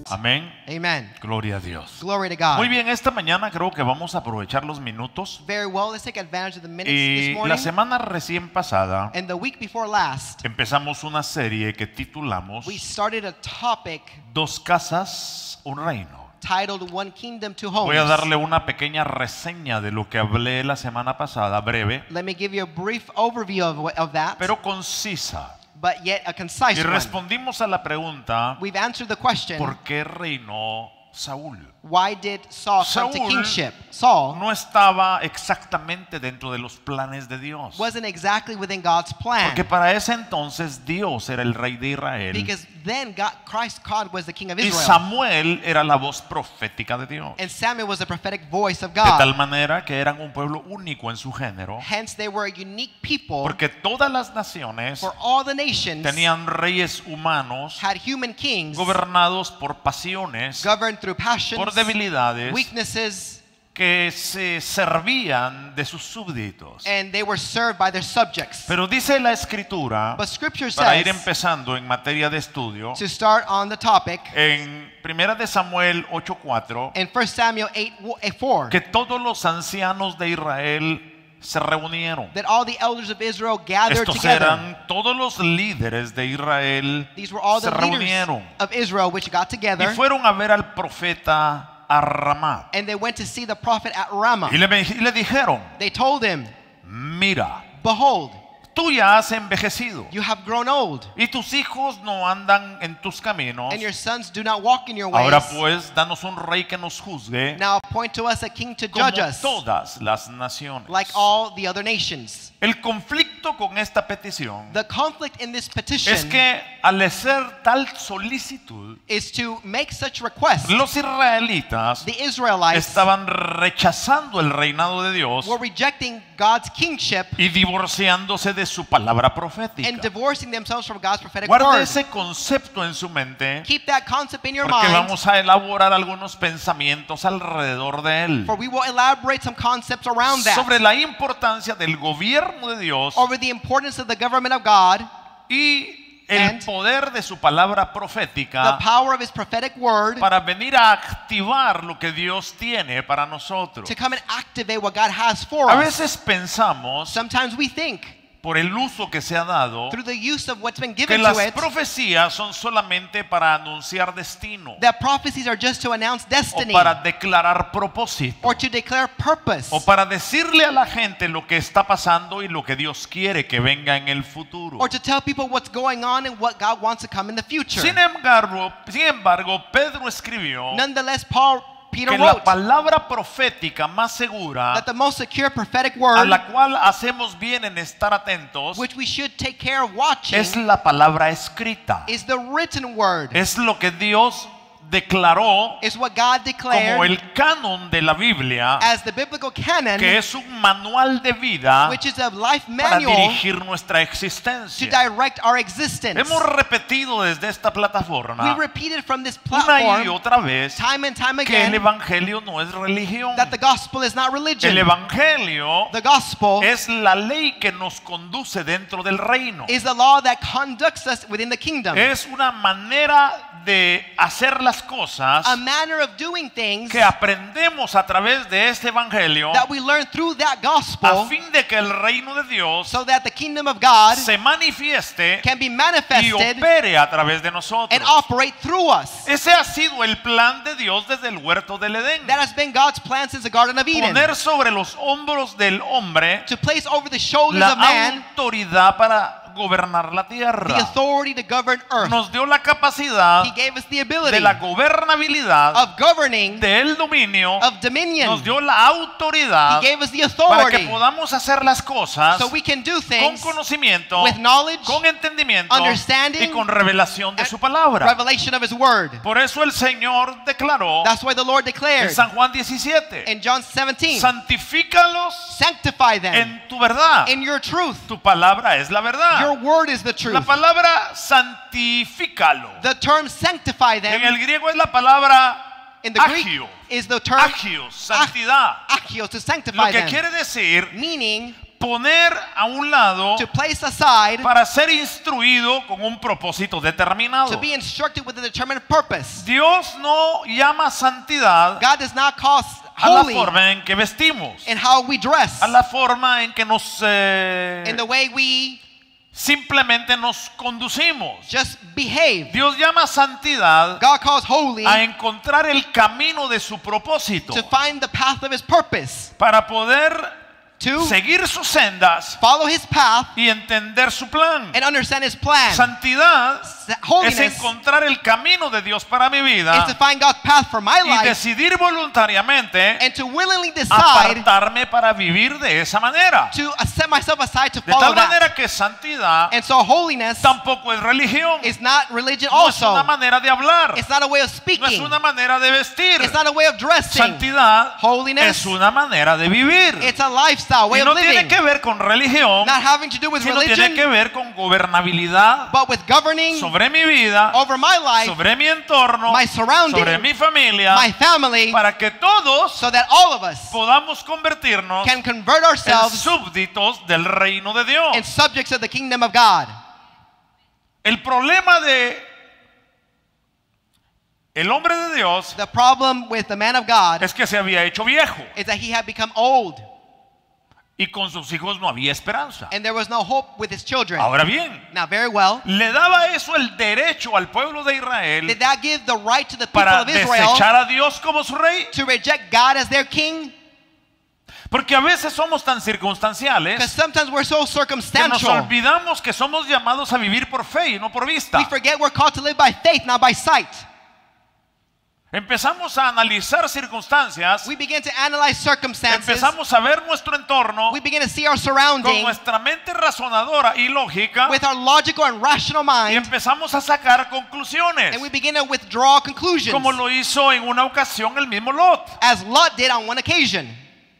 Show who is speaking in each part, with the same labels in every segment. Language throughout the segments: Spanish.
Speaker 1: Amén.
Speaker 2: Amen.
Speaker 1: Gloria a Dios.
Speaker 2: Glory to God.
Speaker 1: Muy bien, esta mañana creo que vamos a aprovechar los minutos.
Speaker 2: Very well. Let's take advantage of the minutes this
Speaker 1: Y
Speaker 2: morning.
Speaker 1: la semana recién pasada
Speaker 2: And the week before last,
Speaker 1: empezamos una serie que titulamos
Speaker 2: we started a topic
Speaker 1: Dos casas, un reino.
Speaker 2: titled One Kingdom, Two Homes.
Speaker 1: Voy a darle una pequeña reseña de lo que hablé la semana pasada, breve,
Speaker 2: Let me give you a brief overview of that,
Speaker 1: pero concisa.
Speaker 2: but yet a concise
Speaker 1: Y
Speaker 2: one.
Speaker 1: respondimos a la pregunta,
Speaker 2: We've answered the question,
Speaker 1: ¿por qué reinó Saúl?
Speaker 2: why did Saul come to
Speaker 1: Saúl
Speaker 2: kingship? Saul
Speaker 1: No estaba exactamente dentro de los planes de Dios.
Speaker 2: wasn't exactly within God's plan.
Speaker 1: Porque para ese entonces Dios era el rey de Israel
Speaker 2: Because then God was the king of
Speaker 1: y
Speaker 2: Israel.
Speaker 1: Samuel era la voz profética de Dios.
Speaker 2: And Samuel was the prophetic voice of
Speaker 1: De tal
Speaker 2: God.
Speaker 1: manera que eran un pueblo único en su género,
Speaker 2: Hence they were a unique people,
Speaker 1: porque todas las naciones
Speaker 2: for all the nations
Speaker 1: tenían reyes humanos
Speaker 2: had human kings
Speaker 1: gobernados por pasiones,
Speaker 2: governed through passions,
Speaker 1: por debilidades,
Speaker 2: weaknesses,
Speaker 1: que se servían de sus súbditos.
Speaker 2: and they were served by their subjects.
Speaker 1: Pero dice la escritura,
Speaker 2: But scripture
Speaker 1: para ir
Speaker 2: says,
Speaker 1: empezando en materia de estudio,
Speaker 2: to start on the topic,
Speaker 1: en 1 de Samuel 8:4,
Speaker 2: in 1 Samuel 8:4,
Speaker 1: que todos los ancianos de Israel se reunieron.
Speaker 2: that all the elders of Israel gathered
Speaker 1: Estos
Speaker 2: together.
Speaker 1: eran todos los líderes de Israel,
Speaker 2: These were all
Speaker 1: se
Speaker 2: the leaders
Speaker 1: reunieron
Speaker 2: of Israel which got
Speaker 1: y
Speaker 2: together,
Speaker 1: fueron a ver al profeta a Ramá.
Speaker 2: and they went to see the prophet at Ramah.
Speaker 1: Y le dijeron,
Speaker 2: They told him,
Speaker 1: mira,
Speaker 2: behold,
Speaker 1: tú ya has envejecido
Speaker 2: you have grown old,
Speaker 1: y tus hijos no andan en tus caminos.
Speaker 2: and your sons do not walk in your
Speaker 1: Ahora
Speaker 2: ways.
Speaker 1: pues, danos un rey que nos juzgue
Speaker 2: Now appoint to us a king to
Speaker 1: como
Speaker 2: judge us,
Speaker 1: todas las naciones.
Speaker 2: like all the other nations.
Speaker 1: El conflicto con esta petición
Speaker 2: The conflict in this petition
Speaker 1: es que al hacer tal solicitud,
Speaker 2: is to make such requests.
Speaker 1: los israelitas
Speaker 2: The Israelites
Speaker 1: estaban rechazando el reinado de Dios
Speaker 2: were rejecting God's kingship
Speaker 1: y divorciándose de su palabra profética.
Speaker 2: and divorcing themselves from God's prophetic
Speaker 1: Guarde
Speaker 2: word.
Speaker 1: ese concepto en su mente,
Speaker 2: Keep that concept in your
Speaker 1: porque
Speaker 2: mind,
Speaker 1: vamos a elaborar algunos pensamientos alrededor de él
Speaker 2: for we will elaborate some concepts around that,
Speaker 1: sobre la importancia del gobierno de Dios
Speaker 2: over the importance of the government of God,
Speaker 1: y el
Speaker 2: and
Speaker 1: poder de su palabra
Speaker 2: the
Speaker 1: profética
Speaker 2: power of His prophetic word,
Speaker 1: para venir a activar lo que Dios tiene para nosotros.
Speaker 2: to come and activate what God has for
Speaker 1: A
Speaker 2: us.
Speaker 1: veces pensamos,
Speaker 2: Sometimes we think,
Speaker 1: por el uso que se ha dado,
Speaker 2: through the use of what's been
Speaker 1: que
Speaker 2: given
Speaker 1: las
Speaker 2: to it,
Speaker 1: profecías son solamente para anunciar destino
Speaker 2: that prophecies are just to announce
Speaker 1: o
Speaker 2: destiny,
Speaker 1: para declarar propósito
Speaker 2: or to declare purpose,
Speaker 1: o para decirle a la gente lo que está pasando y lo que Dios quiere que venga en el futuro.
Speaker 2: or to tell people what's going on and what God wants to come in the future.
Speaker 1: Sin embargo, Pedro escribió
Speaker 2: Nonetheless, Peter
Speaker 1: que la
Speaker 2: wrote
Speaker 1: palabra profética más segura
Speaker 2: that the most secure prophetic
Speaker 1: a
Speaker 2: word,
Speaker 1: la cual hacemos bien en estar atentos
Speaker 2: which we should take care of watching,
Speaker 1: es la palabra escrita.
Speaker 2: is the written word,
Speaker 1: Es lo que Dios declaró
Speaker 2: is what God
Speaker 1: como
Speaker 2: declared
Speaker 1: el canon de la Biblia,
Speaker 2: as the biblical canon,
Speaker 1: que es un manual de vida
Speaker 2: which is a life
Speaker 1: para
Speaker 2: manual
Speaker 1: dirigir nuestra
Speaker 2: to
Speaker 1: existencia.
Speaker 2: direct our existence.
Speaker 1: Hemos repetido desde esta
Speaker 2: We
Speaker 1: plataforma
Speaker 2: repeated from this
Speaker 1: una y
Speaker 2: platform
Speaker 1: otra vez
Speaker 2: time and time
Speaker 1: que el
Speaker 2: again
Speaker 1: evangelio no es religión.
Speaker 2: that the gospel is not
Speaker 1: El
Speaker 2: religion.
Speaker 1: evangelio
Speaker 2: The gospel
Speaker 1: es la ley que nos conduce dentro del reino.
Speaker 2: is the law that conducts us within the kingdom.
Speaker 1: Es una manera de hacer las cosas
Speaker 2: A manner of doing things
Speaker 1: que aprendemos a través de este evangelio
Speaker 2: that we learn through that
Speaker 1: a
Speaker 2: gospel,
Speaker 1: fin de que el reino de Dios
Speaker 2: so that the kingdom of God
Speaker 1: se manifieste
Speaker 2: can be
Speaker 1: y
Speaker 2: manifested
Speaker 1: opere a través de nosotros.
Speaker 2: and operate through us.
Speaker 1: Ese ha sido el plan de Dios desde el huerto del Edén.
Speaker 2: That has been God's plan since the Garden of Eden,
Speaker 1: Poner sobre los hombros del hombre
Speaker 2: to place over the shoulders
Speaker 1: la
Speaker 2: of man
Speaker 1: autoridad para gobernar la
Speaker 2: the
Speaker 1: tierra.
Speaker 2: authority to govern earth.
Speaker 1: Nos dio la capacidad
Speaker 2: He gave us the
Speaker 1: de
Speaker 2: ability
Speaker 1: la gobernabilidad,
Speaker 2: of governing,
Speaker 1: del dominio.
Speaker 2: of dominion.
Speaker 1: Nos dio la
Speaker 2: He
Speaker 1: autoridad
Speaker 2: gave us the
Speaker 1: para que
Speaker 2: authority
Speaker 1: podamos hacer las cosas
Speaker 2: so we can do
Speaker 1: con
Speaker 2: things
Speaker 1: conocimiento,
Speaker 2: with knowledge,
Speaker 1: con entendimiento
Speaker 2: understanding,
Speaker 1: y con revelación de
Speaker 2: and
Speaker 1: su palabra.
Speaker 2: revelation of His word.
Speaker 1: Por eso el Señor declaró
Speaker 2: That's why the Lord
Speaker 1: en
Speaker 2: declared
Speaker 1: San Juan 17,
Speaker 2: in John 17,
Speaker 1: santifícalos
Speaker 2: sanctify them
Speaker 1: en tu verdad.
Speaker 2: in your truth.
Speaker 1: Tu palabra es la
Speaker 2: Your
Speaker 1: verdad.
Speaker 2: word is the
Speaker 1: La
Speaker 2: truth.
Speaker 1: palabra santifícalo
Speaker 2: The term sanctify
Speaker 1: en
Speaker 2: them
Speaker 1: el griego es la palabra
Speaker 2: in the Greek
Speaker 1: agio.
Speaker 2: is the term
Speaker 1: Agios, santidad.
Speaker 2: agios, to
Speaker 1: Lo
Speaker 2: sanctify
Speaker 1: que
Speaker 2: them,
Speaker 1: quiere decir
Speaker 2: meaning
Speaker 1: poner a un lado
Speaker 2: to place aside,
Speaker 1: para ser instruido con un propósito determinado.
Speaker 2: to be instructed with a determined purpose.
Speaker 1: Dios no llama santidad
Speaker 2: God does not call
Speaker 1: a la
Speaker 2: holy
Speaker 1: forma en que vestimos,
Speaker 2: in how we dress,
Speaker 1: a la forma en que nos
Speaker 2: in the way we
Speaker 1: simplemente nos conducimos.
Speaker 2: just behave.
Speaker 1: Dios llama santidad
Speaker 2: God calls holy
Speaker 1: a encontrar el camino de su propósito
Speaker 2: to find the path of his purpose,
Speaker 1: para poder
Speaker 2: to
Speaker 1: seguir sus sendas
Speaker 2: follow his path
Speaker 1: y entender su plan.
Speaker 2: and understand his plan.
Speaker 1: Santidad es
Speaker 2: Holiness
Speaker 1: encontrar el camino de Dios para mi
Speaker 2: is to
Speaker 1: vida
Speaker 2: find God's path for my
Speaker 1: y
Speaker 2: life
Speaker 1: decidir voluntariamente
Speaker 2: and to willingly decide
Speaker 1: apartarme para vivir de esa manera.
Speaker 2: to set myself aside to
Speaker 1: De
Speaker 2: follow
Speaker 1: tal
Speaker 2: that.
Speaker 1: manera que santidad
Speaker 2: And so holiness
Speaker 1: tampoco es religión,
Speaker 2: is not religion
Speaker 1: no es una
Speaker 2: also.
Speaker 1: manera de hablar,
Speaker 2: It's not a way of
Speaker 1: no es
Speaker 2: speaking.
Speaker 1: una manera de vestir.
Speaker 2: It's not a way of dressing.
Speaker 1: Santidad
Speaker 2: Holiness,
Speaker 1: es una manera de vivir.
Speaker 2: it's a lifestyle, way
Speaker 1: Y
Speaker 2: of
Speaker 1: no tiene
Speaker 2: living.
Speaker 1: que ver con religión,
Speaker 2: Not having to do with
Speaker 1: sino tiene que
Speaker 2: religion,
Speaker 1: ver con gobernabilidad
Speaker 2: but with governing
Speaker 1: sobre mi vida,
Speaker 2: over my life,
Speaker 1: sobre mi entorno,
Speaker 2: my surrounding,
Speaker 1: sobre mi familia,
Speaker 2: my family,
Speaker 1: para que todos
Speaker 2: so that all of us
Speaker 1: podamos convertirnos
Speaker 2: can convert
Speaker 1: en
Speaker 2: ourselves
Speaker 1: súbditos del reino de
Speaker 2: in
Speaker 1: Dios.
Speaker 2: subjects of the kingdom of God.
Speaker 1: El problema de el hombre de Dios
Speaker 2: The problem with the man of God
Speaker 1: es que se había hecho viejo
Speaker 2: is that he had become old
Speaker 1: y con sus hijos no había esperanza.
Speaker 2: and there was no hope with his children.
Speaker 1: Ahora bien,
Speaker 2: Now, very well,
Speaker 1: ¿le daba eso el derecho al pueblo de Israel
Speaker 2: did that give the right to the people
Speaker 1: para
Speaker 2: of Israel
Speaker 1: desechar a Dios como su rey?
Speaker 2: to reject God as their king?
Speaker 1: Porque a veces somos tan circunstanciales
Speaker 2: Because sometimes we're so
Speaker 1: que nos
Speaker 2: circumstantial.
Speaker 1: olvidamos que somos llamados a vivir por fe y no por vista.
Speaker 2: We forget we're called to live by faith, not by sight.
Speaker 1: Empezamos a analizar circunstancias,
Speaker 2: We begin to analyze circumstances.
Speaker 1: empezamos a ver nuestro entorno
Speaker 2: We begin to see our
Speaker 1: con
Speaker 2: surroundings
Speaker 1: nuestra mente razonadora y lógica
Speaker 2: with our logical and rational
Speaker 1: y
Speaker 2: mind,
Speaker 1: empezamos a sacar conclusiones,
Speaker 2: and we begin to withdraw conclusions,
Speaker 1: como lo hizo en una ocasión el mismo Lot,
Speaker 2: as Lot did on one occasion.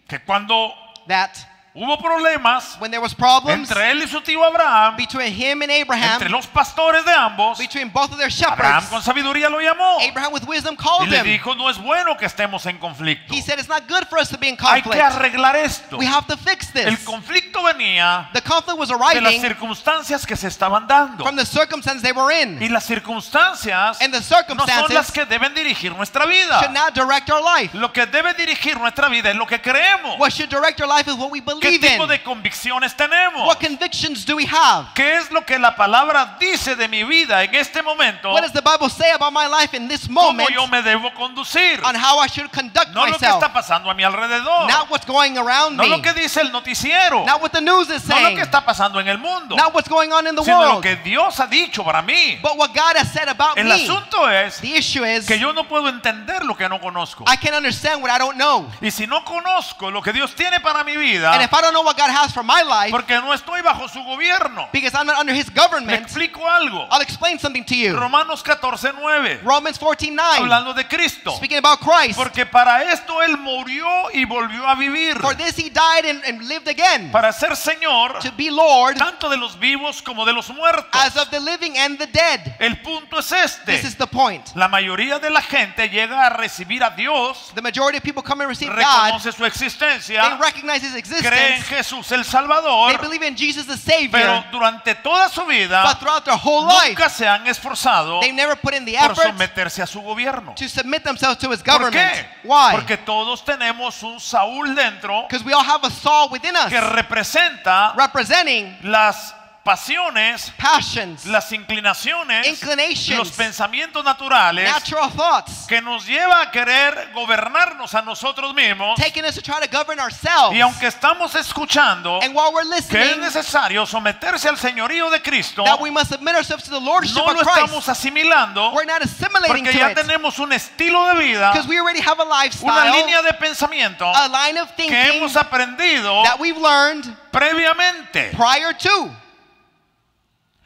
Speaker 1: que cuando
Speaker 2: That
Speaker 1: hubo problemas
Speaker 2: when there was problems
Speaker 1: entre él y su tío Abraham,
Speaker 2: between him and Abraham,
Speaker 1: entre los pastores de ambos,
Speaker 2: between both of their
Speaker 1: Abraham
Speaker 2: shepherds,
Speaker 1: con sabiduría lo llamó
Speaker 2: Abraham with wisdom
Speaker 1: y
Speaker 2: called
Speaker 1: le
Speaker 2: him.
Speaker 1: dijo: no es bueno que estemos en conflicto,
Speaker 2: He said it's not good for us to be in
Speaker 1: hay que
Speaker 2: conflict.
Speaker 1: arreglar esto.
Speaker 2: We have to fix
Speaker 1: El
Speaker 2: this.
Speaker 1: conflicto venía
Speaker 2: The conflict was
Speaker 1: de las
Speaker 2: arriving
Speaker 1: circunstancias que se estaban dando,
Speaker 2: from the circumstances they were
Speaker 1: y
Speaker 2: in.
Speaker 1: las circunstancias
Speaker 2: And the
Speaker 1: no son las
Speaker 2: circumstances
Speaker 1: que deben dirigir nuestra
Speaker 2: should
Speaker 1: vida.
Speaker 2: not direct our life.
Speaker 1: Lo que debe dirigir nuestra vida es lo que creemos.
Speaker 2: What should direct our life is what we
Speaker 1: ¿Qué
Speaker 2: believe
Speaker 1: tipo
Speaker 2: in.
Speaker 1: de convicciones tenemos?
Speaker 2: What convictions do we have?
Speaker 1: ¿Qué es lo que la palabra dice de mi vida en este momento?
Speaker 2: What does the Bible say about my life in this
Speaker 1: ¿Cómo
Speaker 2: moment
Speaker 1: yo me debo conducir?
Speaker 2: on how I should conduct
Speaker 1: No lo que
Speaker 2: myself?
Speaker 1: está pasando a mi alrededor.
Speaker 2: Not what's going around
Speaker 1: No lo
Speaker 2: me.
Speaker 1: que dice el noticiero.
Speaker 2: Not what the news is
Speaker 1: No lo
Speaker 2: saying.
Speaker 1: que está pasando en el mundo.
Speaker 2: Not what's going on in the
Speaker 1: Sino lo
Speaker 2: world.
Speaker 1: que Dios ha dicho para mí.
Speaker 2: But what God has said about
Speaker 1: El
Speaker 2: me.
Speaker 1: asunto es
Speaker 2: The issue is
Speaker 1: que yo no puedo entender lo que no conozco.
Speaker 2: I can understand what I don't know.
Speaker 1: Y si no conozco lo que Dios tiene para mi
Speaker 2: And
Speaker 1: vida,
Speaker 2: if I don't know what God has for my life,
Speaker 1: porque no estoy bajo su gobierno,
Speaker 2: because I'm not under His
Speaker 1: le
Speaker 2: government,
Speaker 1: explico algo.
Speaker 2: I'll explain something to you.
Speaker 1: Romanos 14:9,
Speaker 2: Romans 14:9,
Speaker 1: hablando de Cristo.
Speaker 2: speaking about Christ.
Speaker 1: Porque para esto Él murió y volvió a vivir,
Speaker 2: For this He died and lived again,
Speaker 1: para ser Señor
Speaker 2: to be Lord
Speaker 1: tanto de los vivos como de los muertos.
Speaker 2: as of the living and the dead.
Speaker 1: El punto es
Speaker 2: This is
Speaker 1: este:
Speaker 2: the point.
Speaker 1: la mayoría de la gente llega a recibir a Dios,
Speaker 2: The majority of people come and receive God.
Speaker 1: reconoce su
Speaker 2: They
Speaker 1: existencia,
Speaker 2: recognize His
Speaker 1: cree en
Speaker 2: existence.
Speaker 1: Jesús el
Speaker 2: They
Speaker 1: Salvador,
Speaker 2: believe in Jesus the
Speaker 1: pero
Speaker 2: Savior.
Speaker 1: durante toda su vida
Speaker 2: But throughout their whole life,
Speaker 1: nunca se han esforzado
Speaker 2: they never put in the
Speaker 1: por
Speaker 2: effort
Speaker 1: someterse a su gobierno.
Speaker 2: to submit themselves to His
Speaker 1: ¿Por
Speaker 2: government.
Speaker 1: qué?
Speaker 2: Why?
Speaker 1: Porque todos tenemos un Saúl dentro
Speaker 2: Because we all have a Saul within
Speaker 1: que
Speaker 2: us
Speaker 1: representa
Speaker 2: representing
Speaker 1: las pasiones,
Speaker 2: passions,
Speaker 1: las inclinaciones,
Speaker 2: inclinations,
Speaker 1: los pensamientos naturales
Speaker 2: natural thoughts,
Speaker 1: que nos lleva a querer gobernarnos a nosotros mismos.
Speaker 2: taking us to try to govern ourselves.
Speaker 1: Y aunque estamos escuchando
Speaker 2: And while we're
Speaker 1: que es
Speaker 2: listening,
Speaker 1: necesario someterse al señorío de Cristo,
Speaker 2: that we must submit ourselves to the lordship
Speaker 1: no
Speaker 2: of
Speaker 1: lo estamos
Speaker 2: Christ,
Speaker 1: asimilando
Speaker 2: we're not assimilating
Speaker 1: porque
Speaker 2: to
Speaker 1: ya
Speaker 2: it.
Speaker 1: tenemos un estilo de vida,
Speaker 2: Because we already have a
Speaker 1: una
Speaker 2: lifestyle,
Speaker 1: línea de pensamiento
Speaker 2: a line of
Speaker 1: que
Speaker 2: thinking
Speaker 1: hemos aprendido
Speaker 2: that we've learned
Speaker 1: previamente.
Speaker 2: prior to.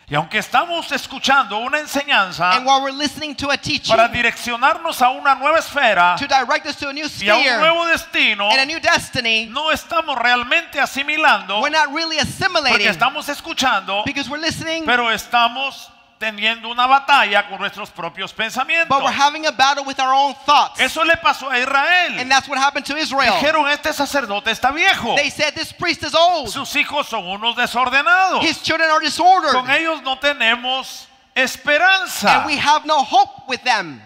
Speaker 1: Y aunque estamos escuchando una enseñanza
Speaker 2: And while we're listening to a teaching
Speaker 1: para direccionarnos a una nueva esfera
Speaker 2: to direct us to a new
Speaker 1: y a un
Speaker 2: sphere
Speaker 1: nuevo destino,
Speaker 2: and a new destiny,
Speaker 1: no estamos realmente asimilando
Speaker 2: we're not really
Speaker 1: porque
Speaker 2: assimilating
Speaker 1: estamos escuchando,
Speaker 2: because we're listening,
Speaker 1: pero estamos teniendo una batalla con nuestros propios pensamientos.
Speaker 2: but we're having a battle with our own thoughts.
Speaker 1: Eso le pasó a Israel.
Speaker 2: And that's what happened to Israel.
Speaker 1: Dijeron, este sacerdote está viejo.
Speaker 2: They said, this priest is old.
Speaker 1: Sus hijos son unos desordenados.
Speaker 2: His children are disordered.
Speaker 1: Con ellos no tenemos esperanza.
Speaker 2: And we have no hope with them.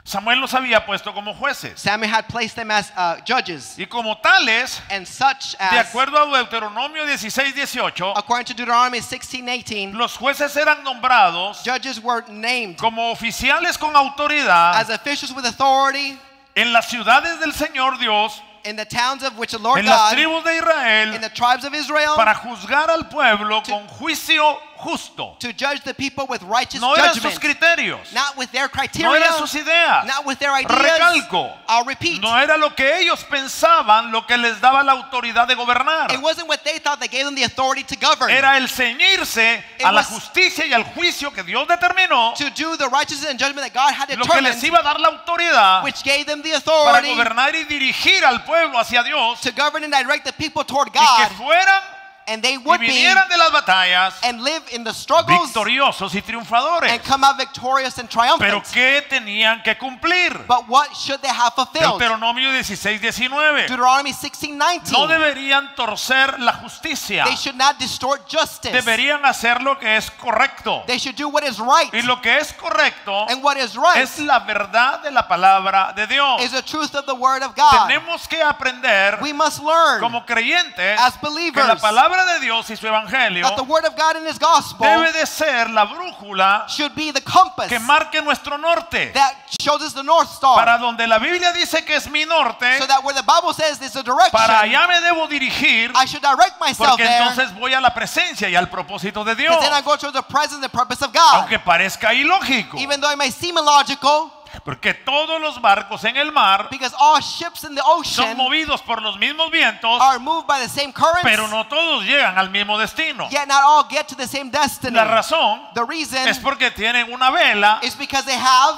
Speaker 1: Samuel los había puesto como jueces.
Speaker 2: Samuel had placed them as judges.
Speaker 1: Y como tales,
Speaker 2: And such
Speaker 1: de
Speaker 2: as,
Speaker 1: acuerdo a Deuteronomio 16:18,
Speaker 2: according to Deuteronomy 16:18,
Speaker 1: los jueces eran nombrados
Speaker 2: judges were named
Speaker 1: como oficiales con autoridad
Speaker 2: as officials with authority
Speaker 1: en las ciudades del Señor Dios,
Speaker 2: in the towns of which the Lord
Speaker 1: en las
Speaker 2: God,
Speaker 1: tribus de
Speaker 2: in
Speaker 1: Israel,
Speaker 2: the tribes of Israel,
Speaker 1: para juzgar al pueblo con juicio justo.
Speaker 2: to judge the people with righteous
Speaker 1: No eran sus
Speaker 2: judgment.
Speaker 1: criterios,
Speaker 2: Not with their
Speaker 1: no
Speaker 2: criteria,
Speaker 1: eran sus ideas.
Speaker 2: not with their ideas.
Speaker 1: Recalco,
Speaker 2: I'll repeat.
Speaker 1: no era lo que ellos pensaban lo que les daba la autoridad de gobernar.
Speaker 2: It wasn't what they thought that gave them the authority to govern.
Speaker 1: Era el ceñirse
Speaker 2: It
Speaker 1: a la
Speaker 2: was-
Speaker 1: justicia y al juicio que Dios determinó,
Speaker 2: To do the righteousness and judgment that God had
Speaker 1: lo que les
Speaker 2: determined,
Speaker 1: iba a dar la autoridad
Speaker 2: which gave them the
Speaker 1: para
Speaker 2: authority
Speaker 1: gobernar y dirigir al pueblo hacia Dios,
Speaker 2: to govern and direct the people toward
Speaker 1: y que
Speaker 2: God,
Speaker 1: fueran
Speaker 2: and they
Speaker 1: y
Speaker 2: would be
Speaker 1: vinieran de las batallas
Speaker 2: and live in the struggles
Speaker 1: victoriosos y triunfadores.
Speaker 2: and come out victorious and
Speaker 1: Pero
Speaker 2: triumphant.
Speaker 1: ¿qué tenían que cumplir?
Speaker 2: But what should they have fulfilled?
Speaker 1: Deuteronomio 16:19.
Speaker 2: Deuteronomy 16:19.
Speaker 1: No deberían torcer la justicia.
Speaker 2: They should not distort justice.
Speaker 1: Deberían hacer lo que es correcto.
Speaker 2: They should do what is right.
Speaker 1: Y lo que es correcto
Speaker 2: And what is right
Speaker 1: es la verdad de la palabra de Dios.
Speaker 2: is the truth of the word of God.
Speaker 1: Tenemos que aprender
Speaker 2: We must learn
Speaker 1: como creyentes
Speaker 2: as
Speaker 1: que la
Speaker 2: believers
Speaker 1: palabra de Dios y su evangelio
Speaker 2: that the word of God and his gospel
Speaker 1: debe de ser la brújula
Speaker 2: should be the compass
Speaker 1: que marque nuestro norte.
Speaker 2: that shows us the North Star.
Speaker 1: Para donde la Biblia dice que es mi norte,
Speaker 2: So that where the Bible says there's a direction,
Speaker 1: para allá me debo dirigir,
Speaker 2: I should direct myself
Speaker 1: porque
Speaker 2: there.
Speaker 1: entonces voy a la presencia y al propósito de Dios.
Speaker 2: Because then I go to the presence and purpose of God.
Speaker 1: Aunque parezca ilógico,
Speaker 2: Even though it may seem illogical,
Speaker 1: porque todos los barcos en el mar
Speaker 2: because all ships in the
Speaker 1: son
Speaker 2: ocean
Speaker 1: movidos por los mismos vientos,
Speaker 2: are moved by the same currents,
Speaker 1: pero no todos llegan al mismo destino.
Speaker 2: yet not all get to the same destiny.
Speaker 1: La razón
Speaker 2: The reason
Speaker 1: es porque tienen una vela.
Speaker 2: is because they have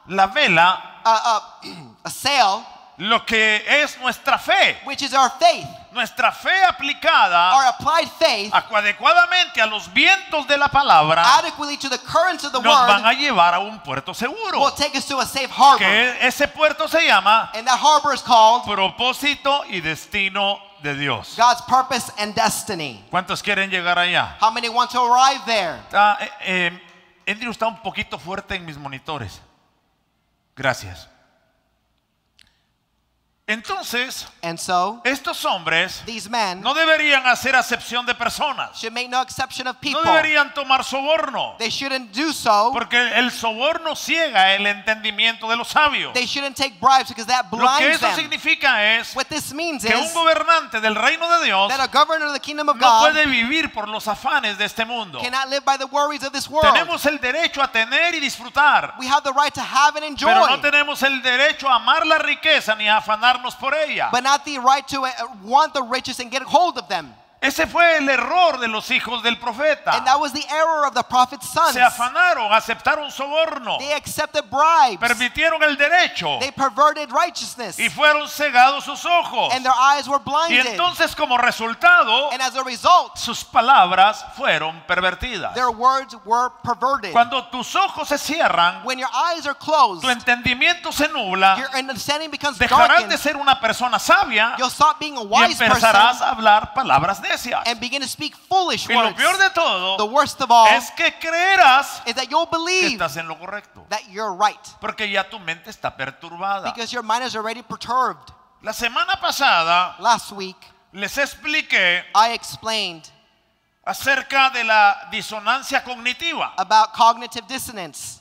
Speaker 1: La vela,
Speaker 2: a sail,
Speaker 1: lo que es nuestra fe,
Speaker 2: which is our faith.
Speaker 1: nuestra fe aplicada
Speaker 2: Our applied faith
Speaker 1: adecuadamente a los vientos de la palabra,
Speaker 2: adequately to the currents of the
Speaker 1: nos van
Speaker 2: word
Speaker 1: a llevar a un puerto
Speaker 2: will
Speaker 1: seguro.
Speaker 2: take us to a safe harbor.
Speaker 1: Que ese puerto se llama
Speaker 2: And that harbor is called
Speaker 1: propósito y destino de Dios.
Speaker 2: God's purpose and destiny.
Speaker 1: ¿Cuántos quieren llegar allá?
Speaker 2: How many want to arrive there?
Speaker 1: Andrew está un poquito fuerte en mis monitores. Gracias. Entonces,
Speaker 2: And so,
Speaker 1: estos hombres
Speaker 2: these men
Speaker 1: no deberían hacer acepción de personas.
Speaker 2: should make no exception of people.
Speaker 1: No deberían tomar soborno,
Speaker 2: They shouldn't do so.
Speaker 1: porque el soborno ciega el entendimiento de los sabios.
Speaker 2: They shouldn't take bribes because that
Speaker 1: Lo que
Speaker 2: blinds
Speaker 1: eso
Speaker 2: them.
Speaker 1: significa es
Speaker 2: What this means
Speaker 1: que un
Speaker 2: is
Speaker 1: gobernante del reino de Dios
Speaker 2: that a governor of the kingdom of
Speaker 1: no
Speaker 2: God
Speaker 1: puede vivir por los afanes de este mundo.
Speaker 2: cannot live by the worries of this world.
Speaker 1: Tenemos el derecho a tener y disfrutar,
Speaker 2: We have the right to have and enjoy,
Speaker 1: pero no tenemos el derecho a amar la riqueza ni a afanarnos por ella.
Speaker 2: but not the right to want the riches and get hold of them.
Speaker 1: Ese fue el error de los hijos del profeta.
Speaker 2: And that was the error of the prophet's sons.
Speaker 1: Se afanaron, aceptaron soborno,
Speaker 2: They accepted bribes.
Speaker 1: permitieron el derecho
Speaker 2: They perverted righteousness.
Speaker 1: y fueron cegados sus ojos.
Speaker 2: And their eyes were
Speaker 1: Y
Speaker 2: blinded.
Speaker 1: entonces, como resultado,
Speaker 2: And as a result,
Speaker 1: sus palabras fueron pervertidas.
Speaker 2: their words were perverted.
Speaker 1: Cuando tus ojos se cierran,
Speaker 2: When your eyes are closed,
Speaker 1: tu entendimiento se nubla,
Speaker 2: your understanding becomes
Speaker 1: dejarás de
Speaker 2: darkened.
Speaker 1: ser una persona sabia
Speaker 2: You'll stop being a
Speaker 1: y
Speaker 2: wise
Speaker 1: empezarás
Speaker 2: person
Speaker 1: a hablar palabras necias.
Speaker 2: and begin to speak foolish
Speaker 1: Y lo
Speaker 2: words.
Speaker 1: peor de
Speaker 2: The
Speaker 1: todo
Speaker 2: worst of all
Speaker 1: es que creerás
Speaker 2: is that you'll
Speaker 1: que
Speaker 2: believe
Speaker 1: estás en lo correcto,
Speaker 2: that you're right
Speaker 1: porque ya tu mente está perturbada.
Speaker 2: because your mind is already perturbed.
Speaker 1: La semana pasada
Speaker 2: Last week,
Speaker 1: les expliqué
Speaker 2: I explained
Speaker 1: acerca de la disonancia cognitiva,
Speaker 2: about cognitive dissonance,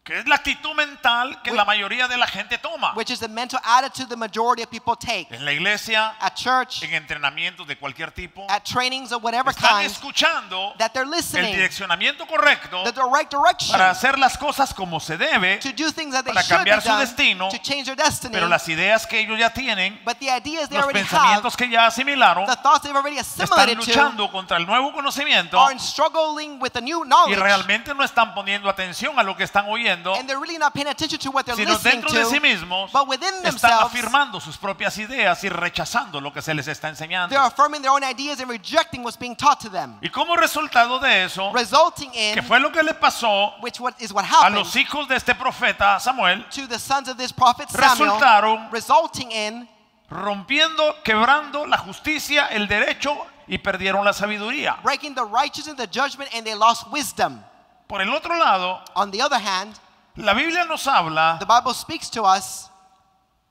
Speaker 1: que es la actitud mental que la mayoría de la gente toma
Speaker 2: which is the mental attitude the majority of people take
Speaker 1: en la iglesia,
Speaker 2: at church,
Speaker 1: en entrenamientos de cualquier tipo.
Speaker 2: at trainings of whatever
Speaker 1: Están
Speaker 2: kind,
Speaker 1: escuchando
Speaker 2: that they're
Speaker 1: el
Speaker 2: listening
Speaker 1: direccionamiento correcto
Speaker 2: the direct direction
Speaker 1: para hacer las cosas como se debe,
Speaker 2: to do things that they
Speaker 1: para
Speaker 2: should be
Speaker 1: cambiar su
Speaker 2: done
Speaker 1: destino,
Speaker 2: to change their destiny.
Speaker 1: pero las ideas que ellos ya tienen,
Speaker 2: But the ideas they
Speaker 1: los
Speaker 2: already have,
Speaker 1: pensamientos que ya asimilaron,
Speaker 2: the thoughts they've already
Speaker 1: están
Speaker 2: assimilated to,
Speaker 1: luchando contra el nuevo conocimiento
Speaker 2: are struggling with the new
Speaker 1: y
Speaker 2: knowledge
Speaker 1: realmente no están poniendo atención a lo que están oyendo oyendo,
Speaker 2: and they're really not paying attention to what they're
Speaker 1: sino
Speaker 2: listening
Speaker 1: dentro de sí
Speaker 2: to,
Speaker 1: mismos
Speaker 2: but within
Speaker 1: están
Speaker 2: themselves,
Speaker 1: afirmando sus propias ideas y rechazando lo que se les está enseñando.
Speaker 2: they're affirming their own ideas and rejecting what's being taught to them,
Speaker 1: Y como resultado de eso,
Speaker 2: resulting
Speaker 1: que
Speaker 2: in,
Speaker 1: fue lo que le pasó
Speaker 2: is what
Speaker 1: a
Speaker 2: happened
Speaker 1: los hijos de este profeta Samuel,
Speaker 2: to the sons of this prophet Samuel,
Speaker 1: resultaron
Speaker 2: resulting in
Speaker 1: rompiendo, quebrando la justicia, el derecho y perdieron la sabiduría.
Speaker 2: breaking the righteousness, the judgment, and they lost wisdom.
Speaker 1: Por el otro lado,
Speaker 2: On the other hand,
Speaker 1: la Biblia nos habla
Speaker 2: the Bible speaks to us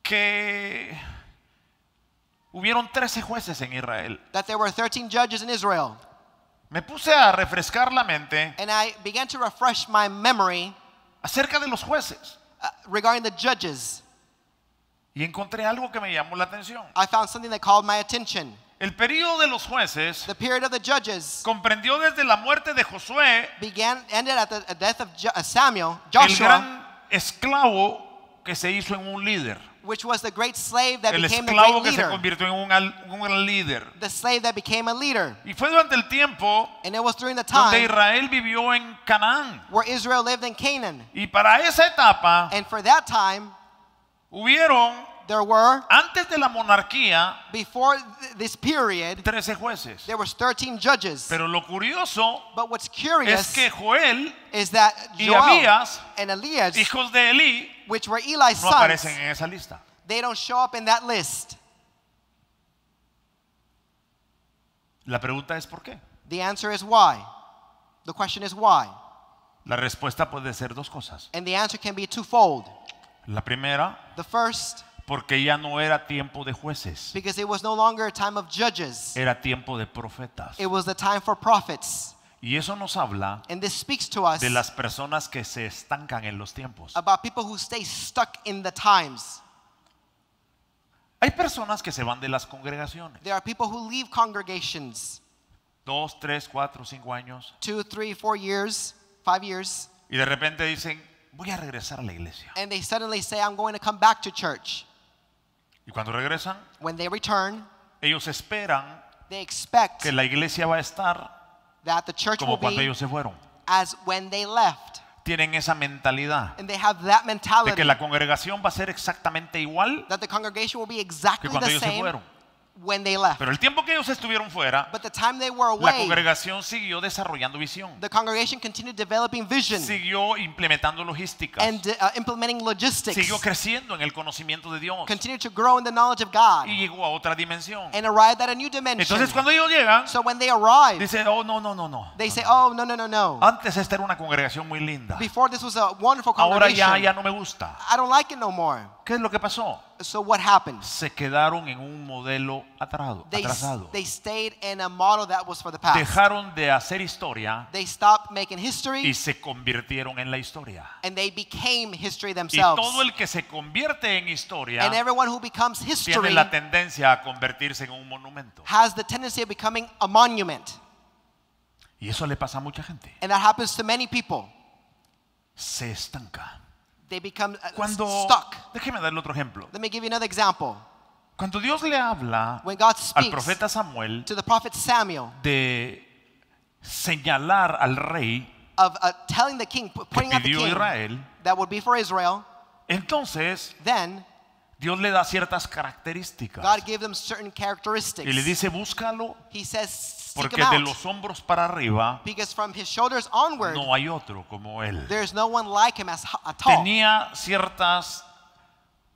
Speaker 1: que hubieron 13 jueces en Israel.
Speaker 2: that there were 13 judges in Israel.
Speaker 1: Me puse a refrescar la mente
Speaker 2: And I began to refresh my memory
Speaker 1: acerca de los jueces
Speaker 2: regarding the judges.
Speaker 1: y encontré algo que me llamó la atención.
Speaker 2: I found something that called my attention.
Speaker 1: El período de los jueces
Speaker 2: The period of the judges
Speaker 1: comprendió desde la muerte de Josué,
Speaker 2: ended at the death of Samuel,
Speaker 1: el
Speaker 2: Joshua,
Speaker 1: gran esclavo que se hizo en un líder.
Speaker 2: which was the great slave that
Speaker 1: El
Speaker 2: became the
Speaker 1: esclavo
Speaker 2: great
Speaker 1: que se
Speaker 2: leader.
Speaker 1: convirtió en un gran líder.
Speaker 2: The slave that became a leader.
Speaker 1: Y fue durante el tiempo
Speaker 2: And it was during the
Speaker 1: donde
Speaker 2: time
Speaker 1: Israel vivió en Canaán.
Speaker 2: where Israel lived in Canaan.
Speaker 1: Y para esa etapa
Speaker 2: And for that time,
Speaker 1: hubieron,
Speaker 2: there were,
Speaker 1: antes de la monarquía,
Speaker 2: before this period,
Speaker 1: 13 jueces.
Speaker 2: there was 13 judges.
Speaker 1: Pero lo curioso
Speaker 2: But what's
Speaker 1: es
Speaker 2: curious
Speaker 1: que Joel
Speaker 2: is that
Speaker 1: y
Speaker 2: Joel
Speaker 1: Abías,
Speaker 2: and Elias,
Speaker 1: hijos de Elí,
Speaker 2: which were Eli's
Speaker 1: no
Speaker 2: sons,
Speaker 1: aparecen en esa lista.
Speaker 2: they don't show up in that list.
Speaker 1: La pregunta es ¿por qué?
Speaker 2: The answer is why. The question is why.
Speaker 1: La respuesta puede ser dos cosas.
Speaker 2: And the answer can be twofold.
Speaker 1: La primera,
Speaker 2: The first,
Speaker 1: porque ya no era tiempo de jueces,
Speaker 2: because it was no longer a time of judges.
Speaker 1: era tiempo de profetas.
Speaker 2: It was the time for prophets.
Speaker 1: Y eso nos habla
Speaker 2: And this speaks to us
Speaker 1: de las personas que se estancan en los tiempos.
Speaker 2: about people who stay stuck in the times.
Speaker 1: Hay personas que se van de las congregaciones.
Speaker 2: There are people who leave congregations
Speaker 1: 2, 3, 4, 5 años.
Speaker 2: 2, 3, 4 years, 5 years,
Speaker 1: Y de repente dicen, voy a regresar a la iglesia.
Speaker 2: and they suddenly say, I'm going to come back to church.
Speaker 1: Y cuando regresan,
Speaker 2: When they return,
Speaker 1: ellos esperan
Speaker 2: they expect
Speaker 1: que la iglesia va a estar
Speaker 2: that the church will
Speaker 1: como cuando
Speaker 2: be
Speaker 1: ellos se fueron.
Speaker 2: as when they left.
Speaker 1: Tienen esa mentalidad
Speaker 2: And they have that
Speaker 1: de
Speaker 2: mentality
Speaker 1: que la congregación va a ser exactamente igual
Speaker 2: that the congregation will be
Speaker 1: que
Speaker 2: exactly
Speaker 1: cuando
Speaker 2: the
Speaker 1: ellos se
Speaker 2: same
Speaker 1: fueron.
Speaker 2: when they left.
Speaker 1: Pero el tiempo que ellos estuvieron fuera,
Speaker 2: But the time they were
Speaker 1: la
Speaker 2: away,
Speaker 1: congregación siguió desarrollando visión,
Speaker 2: the congregation continued developing vision
Speaker 1: siguió implementando logísticas,
Speaker 2: and implementing logistics,
Speaker 1: siguió creciendo en el conocimiento de Dios
Speaker 2: continued to grow in the knowledge of God,
Speaker 1: y llegó a otra dimensión.
Speaker 2: and arrived at a new dimension.
Speaker 1: Entonces cuando ellos llegan,
Speaker 2: So when they arrive,
Speaker 1: dicen, oh no, no, no, no.
Speaker 2: they say, oh, no, no, no, no.
Speaker 1: Antes esta era una congregación muy linda.
Speaker 2: Before this was a wonderful
Speaker 1: Ahora
Speaker 2: congregation.
Speaker 1: ya no me gusta.
Speaker 2: I don't like it no more.
Speaker 1: ¿Qué es lo que pasó?
Speaker 2: So what happened?
Speaker 1: Se quedaron en un modelo atrasado.
Speaker 2: They stayed in a model that was for the past.
Speaker 1: Dejaron de hacer historia
Speaker 2: They stopped making
Speaker 1: y
Speaker 2: history
Speaker 1: se convirtieron en la historia.
Speaker 2: and they became history
Speaker 1: Y
Speaker 2: themselves.
Speaker 1: todo el que se convierte en historia
Speaker 2: And everyone who becomes
Speaker 1: tiene
Speaker 2: history
Speaker 1: la tendencia a convertirse en un monumento.
Speaker 2: has the tendency of becoming a monument.
Speaker 1: Y eso le pasa a mucha gente.
Speaker 2: And that happens to many people.
Speaker 1: Se estanca.
Speaker 2: They become
Speaker 1: Cuando,
Speaker 2: stuck.
Speaker 1: déjeme darle otro ejemplo.
Speaker 2: Let me give you another example.
Speaker 1: Cuando Dios le habla
Speaker 2: When God
Speaker 1: al
Speaker 2: speaks
Speaker 1: profeta Samuel
Speaker 2: to the prophet Samuel
Speaker 1: de señalar al rey
Speaker 2: of telling the king,
Speaker 1: que
Speaker 2: pointing at the
Speaker 1: pidió
Speaker 2: king
Speaker 1: Israel,
Speaker 2: that would be for Israel,
Speaker 1: entonces
Speaker 2: then
Speaker 1: Dios le da ciertas características
Speaker 2: God gave them certain
Speaker 1: y
Speaker 2: characteristics.
Speaker 1: le dice búscalo
Speaker 2: He says, seek
Speaker 1: porque
Speaker 2: him
Speaker 1: de
Speaker 2: out.
Speaker 1: los hombros para arriba
Speaker 2: Because from his shoulders onward,
Speaker 1: no hay otro como él.
Speaker 2: there's no one like him at all.
Speaker 1: Tenía ciertas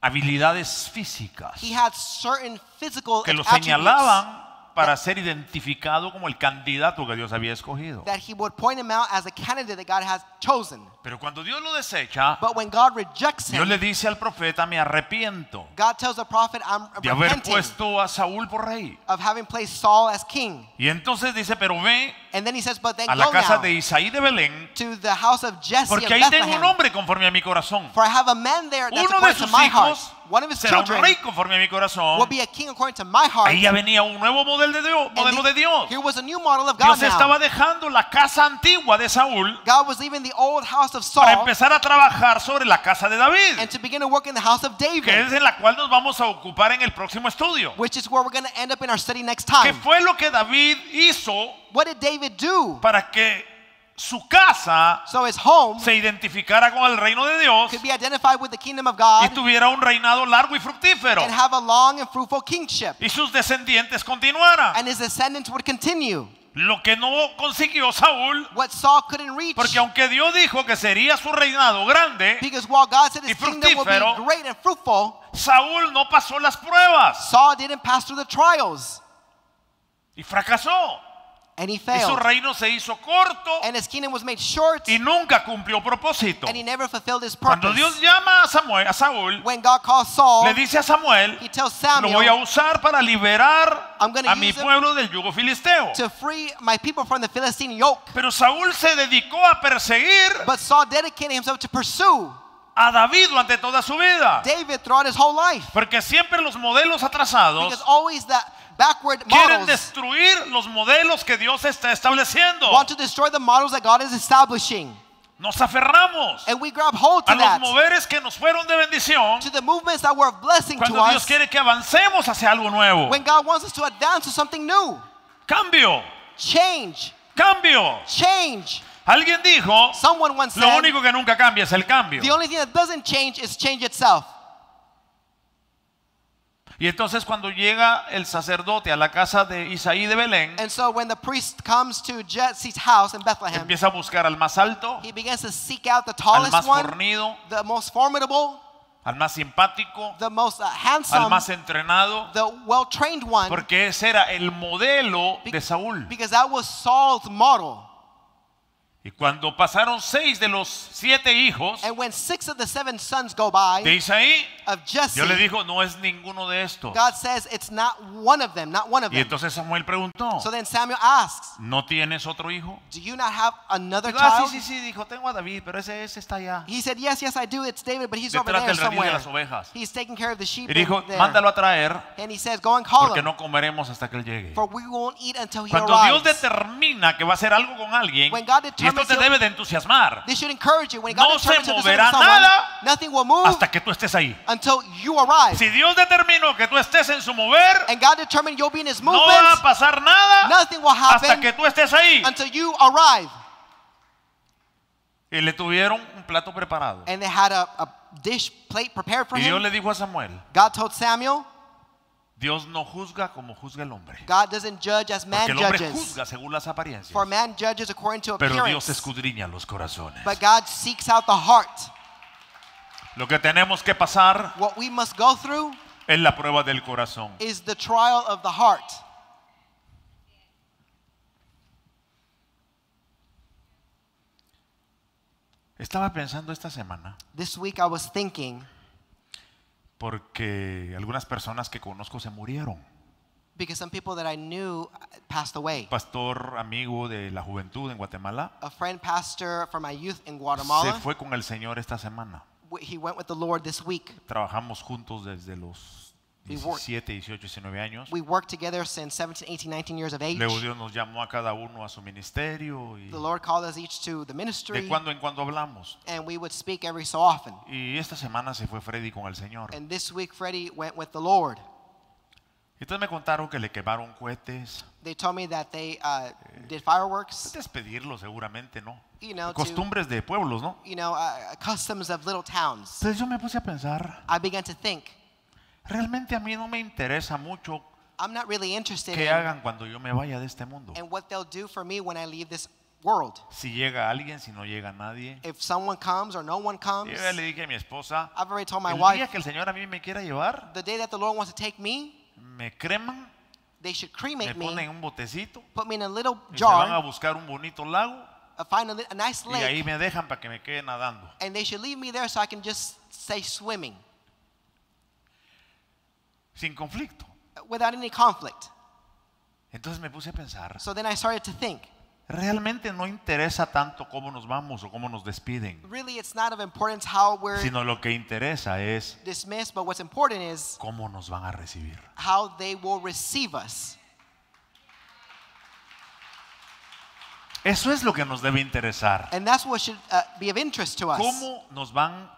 Speaker 1: habilidades físicas
Speaker 2: He had certain physical
Speaker 1: que lo
Speaker 2: attributes
Speaker 1: señalaban para ser identificado como el candidato que Dios había escogido.
Speaker 2: that he would point him out as a candidate that God has chosen.
Speaker 1: Pero cuando Dios lo desecha,
Speaker 2: But when God rejects
Speaker 1: Dios
Speaker 2: him,
Speaker 1: le dice al profeta, me arrepiento
Speaker 2: God tells the prophet, I'm
Speaker 1: de haber
Speaker 2: repenting
Speaker 1: puesto a Saúl por rey.
Speaker 2: of having placed Saul as king.
Speaker 1: Y entonces dice, pero ve
Speaker 2: And then he says, but then
Speaker 1: a la
Speaker 2: go
Speaker 1: casa
Speaker 2: now
Speaker 1: de Isaí de Belén,
Speaker 2: to the house of Jesse of
Speaker 1: porque ahí tengo un
Speaker 2: Bethlehem.
Speaker 1: hombre conforme a mi corazón.
Speaker 2: For I have a man there that's
Speaker 1: Uno de
Speaker 2: according to
Speaker 1: sus
Speaker 2: my heart.
Speaker 1: hijos
Speaker 2: One of his
Speaker 1: será un
Speaker 2: children
Speaker 1: rey conforme a mi corazón.
Speaker 2: will be a king according to my heart.
Speaker 1: Ahí ya venía un nuevo modelo de Dios.
Speaker 2: And here was a new model of God
Speaker 1: Dios
Speaker 2: now.
Speaker 1: estaba dejando la casa antigua de Saúl
Speaker 2: God was leaving the old house of
Speaker 1: para
Speaker 2: Saul
Speaker 1: empezar a trabajar sobre la casa de David,
Speaker 2: and to begin to work in the house of
Speaker 1: que
Speaker 2: David,
Speaker 1: es en la cual nos vamos a ocupar en el próximo estudio.
Speaker 2: which is where we're going to end up in our study next
Speaker 1: ¿Qué
Speaker 2: time.
Speaker 1: fue lo que David hizo
Speaker 2: What did David do
Speaker 1: para que su casa
Speaker 2: so his home
Speaker 1: se identificara con el reino de Dios
Speaker 2: could be identified with the kingdom of
Speaker 1: y
Speaker 2: God
Speaker 1: tuviera un reinado largo y fructífero
Speaker 2: and have a long and fruitful kingship.
Speaker 1: y sus descendientes continuaran.
Speaker 2: And his descendants would continue.
Speaker 1: Lo que no consiguió Saúl,
Speaker 2: What Saul couldn't reach.
Speaker 1: porque aunque Dios dijo que sería su reinado grande,
Speaker 2: Because while God said his
Speaker 1: y
Speaker 2: kingdom will
Speaker 1: fructífero,
Speaker 2: be great and fruitful,
Speaker 1: Saúl no pasó las pruebas
Speaker 2: Saul didn't pass through the trials.
Speaker 1: y fracasó.
Speaker 2: And he
Speaker 1: Y su
Speaker 2: failed.
Speaker 1: reino se hizo corto
Speaker 2: And his kingdom was made short.
Speaker 1: y nunca cumplió propósito.
Speaker 2: And he never fulfilled his
Speaker 1: Cuando
Speaker 2: purpose.
Speaker 1: Dios llama a Saúl,
Speaker 2: When God calls Saul,
Speaker 1: le dice a Samuel,
Speaker 2: he tells
Speaker 1: lo voy a
Speaker 2: Samuel
Speaker 1: usar para liberar
Speaker 2: I'm gonna
Speaker 1: a mi
Speaker 2: use him
Speaker 1: pueblo del yugo filisteo.
Speaker 2: to free my people from the Philistine yoke.
Speaker 1: Pero Saúl se dedicó a perseguir
Speaker 2: But Saul dedicated himself to pursue
Speaker 1: a David durante toda su vida.
Speaker 2: David throughout his whole life.
Speaker 1: Porque siempre los modelos atrasados
Speaker 2: Because always the backward
Speaker 1: quieren
Speaker 2: models
Speaker 1: destruir los modelos que Dios está estableciendo.
Speaker 2: want to destroy the models that God is establishing.
Speaker 1: Nos aferramos
Speaker 2: And we grab hold
Speaker 1: a
Speaker 2: to
Speaker 1: los
Speaker 2: that,
Speaker 1: moveres que nos fueron de bendición
Speaker 2: to the movements that were of blessing to
Speaker 1: cuando Dios
Speaker 2: us,
Speaker 1: quiere que avancemos hacia algo nuevo.
Speaker 2: when God wants us to advance to something new.
Speaker 1: Cambio,
Speaker 2: Change.
Speaker 1: cambio.
Speaker 2: Change.
Speaker 1: Alguien dijo,
Speaker 2: Someone once
Speaker 1: lo
Speaker 2: said,
Speaker 1: único que nunca cambia es el cambio.
Speaker 2: the only thing that doesn't change is change itself.
Speaker 1: Y entonces cuando llega el sacerdote a la casa de Isaí de Belén,
Speaker 2: And so when the priest comes to Jesse's house in Bethlehem,
Speaker 1: empieza a buscar al más alto,
Speaker 2: he begins to seek out the
Speaker 1: al
Speaker 2: tallest
Speaker 1: más
Speaker 2: one,
Speaker 1: fornido,
Speaker 2: the most formidable,
Speaker 1: al más simpático,
Speaker 2: the most
Speaker 1: al
Speaker 2: handsome,
Speaker 1: más entrenado,
Speaker 2: the well-trained one,
Speaker 1: porque ese era el modelo de Saúl.
Speaker 2: because that was Saul's model.
Speaker 1: Y cuando pasaron 6 de los 7 hijos
Speaker 2: And when 6 of the 7 sons go by
Speaker 1: de Isaí,
Speaker 2: of Jesse,
Speaker 1: Dios le dijo, no es ninguno de estos.
Speaker 2: God says it's not one of them, not one of
Speaker 1: Y
Speaker 2: them.
Speaker 1: entonces Samuel preguntó,
Speaker 2: So then Samuel asks,
Speaker 1: ¿no tienes otro hijo?
Speaker 2: do you not have another
Speaker 1: Digo, ah,
Speaker 2: child?
Speaker 1: sí, dijo, tengo a David, pero ese está allá.
Speaker 2: He said, yes, I do. It's David, but he's over
Speaker 1: Detrás
Speaker 2: there
Speaker 1: del redil de
Speaker 2: somewhere.
Speaker 1: las ovejas.
Speaker 2: He's taking care of the sheep
Speaker 1: Y dijo,
Speaker 2: in there.
Speaker 1: mándalo a traer,
Speaker 2: And he says, go and call
Speaker 1: porque
Speaker 2: him,
Speaker 1: no comeremos hasta que él llegue.
Speaker 2: for we won't eat until he
Speaker 1: Cuando Dios
Speaker 2: arrives.
Speaker 1: determina que va a hacer algo con alguien,
Speaker 2: When God
Speaker 1: y esto
Speaker 2: determines
Speaker 1: te
Speaker 2: he'll-
Speaker 1: debe de entusiasmar,
Speaker 2: This should encourage you. When
Speaker 1: no
Speaker 2: God
Speaker 1: se
Speaker 2: determines to do something
Speaker 1: moverá
Speaker 2: with someone,
Speaker 1: nada
Speaker 2: nothing will move
Speaker 1: hasta que tú estés ahí.
Speaker 2: until you arrive.
Speaker 1: Si Dios determinó que tú estés en su mover,
Speaker 2: And God determined you'll be in his
Speaker 1: no va a
Speaker 2: movement,
Speaker 1: pasar nada
Speaker 2: nothing will
Speaker 1: hasta
Speaker 2: happen
Speaker 1: que tú estés ahí.
Speaker 2: until you arrive.
Speaker 1: Y le tuvieron un plato preparado.
Speaker 2: And they had a dish plate prepared for
Speaker 1: Y Dios
Speaker 2: him.
Speaker 1: le dijo a Samuel,
Speaker 2: God told Samuel,
Speaker 1: Dios no juzga como juzga el hombre.
Speaker 2: God doesn't judge as man
Speaker 1: Porque el hombre
Speaker 2: judges.
Speaker 1: juzga según las apariencias.
Speaker 2: For man judges according to
Speaker 1: Pero Dios
Speaker 2: appearance.
Speaker 1: escudriña los corazones.
Speaker 2: But God seeks out the heart.
Speaker 1: Lo que tenemos que pasar
Speaker 2: What we must go through
Speaker 1: es la prueba del corazón.
Speaker 2: is the trial of the heart.
Speaker 1: Estaba pensando esta semana,
Speaker 2: This week I was thinking,
Speaker 1: porque algunas personas que conozco se murieron.
Speaker 2: because some people that I knew passed away.
Speaker 1: Pastor amigo de la juventud en Guatemala
Speaker 2: A friend pastor from my youth in
Speaker 1: se
Speaker 2: Guatemala,
Speaker 1: fue con el Señor esta semana.
Speaker 2: he went with the Lord this week.
Speaker 1: Trabajamos juntos desde los
Speaker 2: We work-
Speaker 1: 17, 18, 19 años.
Speaker 2: We worked together since 17, 18, 19 years of age.
Speaker 1: Luego Dios nos llamó a cada uno a su ministerio y
Speaker 2: The Lord called us each to the
Speaker 1: de
Speaker 2: ministry,
Speaker 1: cuando en cuando hablamos.
Speaker 2: and we would speak every so often.
Speaker 1: Y esta semana se fue Freddy con el Señor.
Speaker 2: And this week Freddie went with the Lord.
Speaker 1: Entonces me contaron que le quemaron cohetes.
Speaker 2: They told me that they did fireworks,
Speaker 1: Despedirlo seguramente, ¿no?
Speaker 2: you know, to,
Speaker 1: Costumbres de pueblos, ¿no?
Speaker 2: customs of little towns.
Speaker 1: Entonces yo me puse a pensar,
Speaker 2: I began to think,
Speaker 1: realmente a mí no me interesa mucho
Speaker 2: I'm not really interested
Speaker 1: qué
Speaker 2: in
Speaker 1: hagan cuando yo me vaya de este mundo.
Speaker 2: what they'll do for me when I leave this world.
Speaker 1: Si llega alguien, si no llega nadie.
Speaker 2: If someone comes or no one comes,
Speaker 1: Yo ya le dije a mi esposa,
Speaker 2: I've already told my
Speaker 1: el
Speaker 2: wife,
Speaker 1: día que el Señor a mí me quiera llevar,
Speaker 2: the day that the Lord wants to take me,
Speaker 1: me creman,
Speaker 2: they should
Speaker 1: me
Speaker 2: cremate
Speaker 1: ponen
Speaker 2: me,
Speaker 1: en un botecito
Speaker 2: put me in a little
Speaker 1: y se van a
Speaker 2: jar,
Speaker 1: buscar un bonito lago
Speaker 2: find a nice
Speaker 1: y ahí
Speaker 2: lake,
Speaker 1: me dejan para que me quede nadando.
Speaker 2: and they should leave me there so I can just stay swimming
Speaker 1: Sin conflicto.
Speaker 2: without any conflict.
Speaker 1: Entonces me puse a pensar,
Speaker 2: So then I started to think,
Speaker 1: realmente no interesa tanto cómo nos vamos o cómo nos despiden,
Speaker 2: really it's not of importance how we're
Speaker 1: sino lo que interesa es
Speaker 2: dismissed, but what's important is
Speaker 1: cómo nos van a recibir.
Speaker 2: how they will receive us.
Speaker 1: Eso es lo que nos debe interesar.
Speaker 2: And that's what should be of interest to us.
Speaker 1: ¿Cómo nos van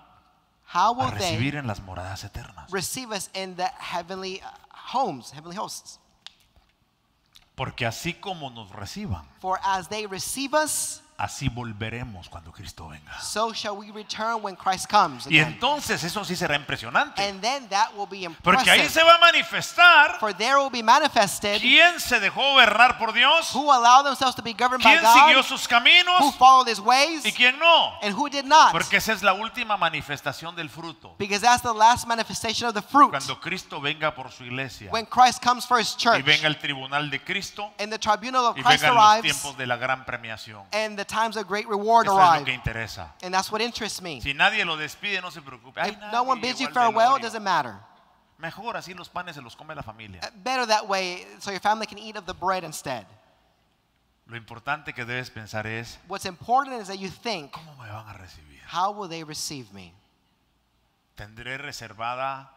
Speaker 2: How
Speaker 1: a
Speaker 2: will they
Speaker 1: recibir en las moradas eternas?
Speaker 2: receive us in the heavenly homes, heavenly hosts?
Speaker 1: Porque así como nos reciban,
Speaker 2: For as they receive us,
Speaker 1: así volveremos cuando Cristo venga.
Speaker 2: so shall we return when Christ comes
Speaker 1: Y
Speaker 2: again.
Speaker 1: entonces eso sí será impresionante.
Speaker 2: And then that will be
Speaker 1: Porque ahí
Speaker 2: impressive.
Speaker 1: se va a manifestar
Speaker 2: For there will be manifested
Speaker 1: quién se dejó gobernar por Dios,
Speaker 2: who allow themselves to be governed by
Speaker 1: quién siguió
Speaker 2: God,
Speaker 1: sus
Speaker 2: who
Speaker 1: caminos
Speaker 2: followed his ways,
Speaker 1: y quién no.
Speaker 2: and who did not.
Speaker 1: Porque esa es la última manifestación del fruto.
Speaker 2: Because that's the last manifestation of the fruit.
Speaker 1: Cuando Cristo venga por su iglesia
Speaker 2: When Christ comes for his
Speaker 1: y
Speaker 2: church,
Speaker 1: venga el tribunal de Cristo
Speaker 2: and the tribunal of
Speaker 1: y
Speaker 2: Christ
Speaker 1: vengan los
Speaker 2: arrives,
Speaker 1: tiempos de la gran premiación.
Speaker 2: and the times of great reward
Speaker 1: Eso es lo
Speaker 2: arrive.
Speaker 1: que interesa.
Speaker 2: And that's what interests me.
Speaker 1: Si nadie lo despide, no se preocupe. Ay,
Speaker 2: If no one
Speaker 1: nadie
Speaker 2: bids you
Speaker 1: llegó al
Speaker 2: farewell, it
Speaker 1: velorio.
Speaker 2: doesn't matter.
Speaker 1: Mejor así los panes se los come la familia.
Speaker 2: Better that way, so your family can eat of the bread instead.
Speaker 1: Lo importante que debes pensar es,
Speaker 2: What's important is that you think,
Speaker 1: ¿cómo me van a recibir?
Speaker 2: how will they receive me?
Speaker 1: ¿Tendré reservada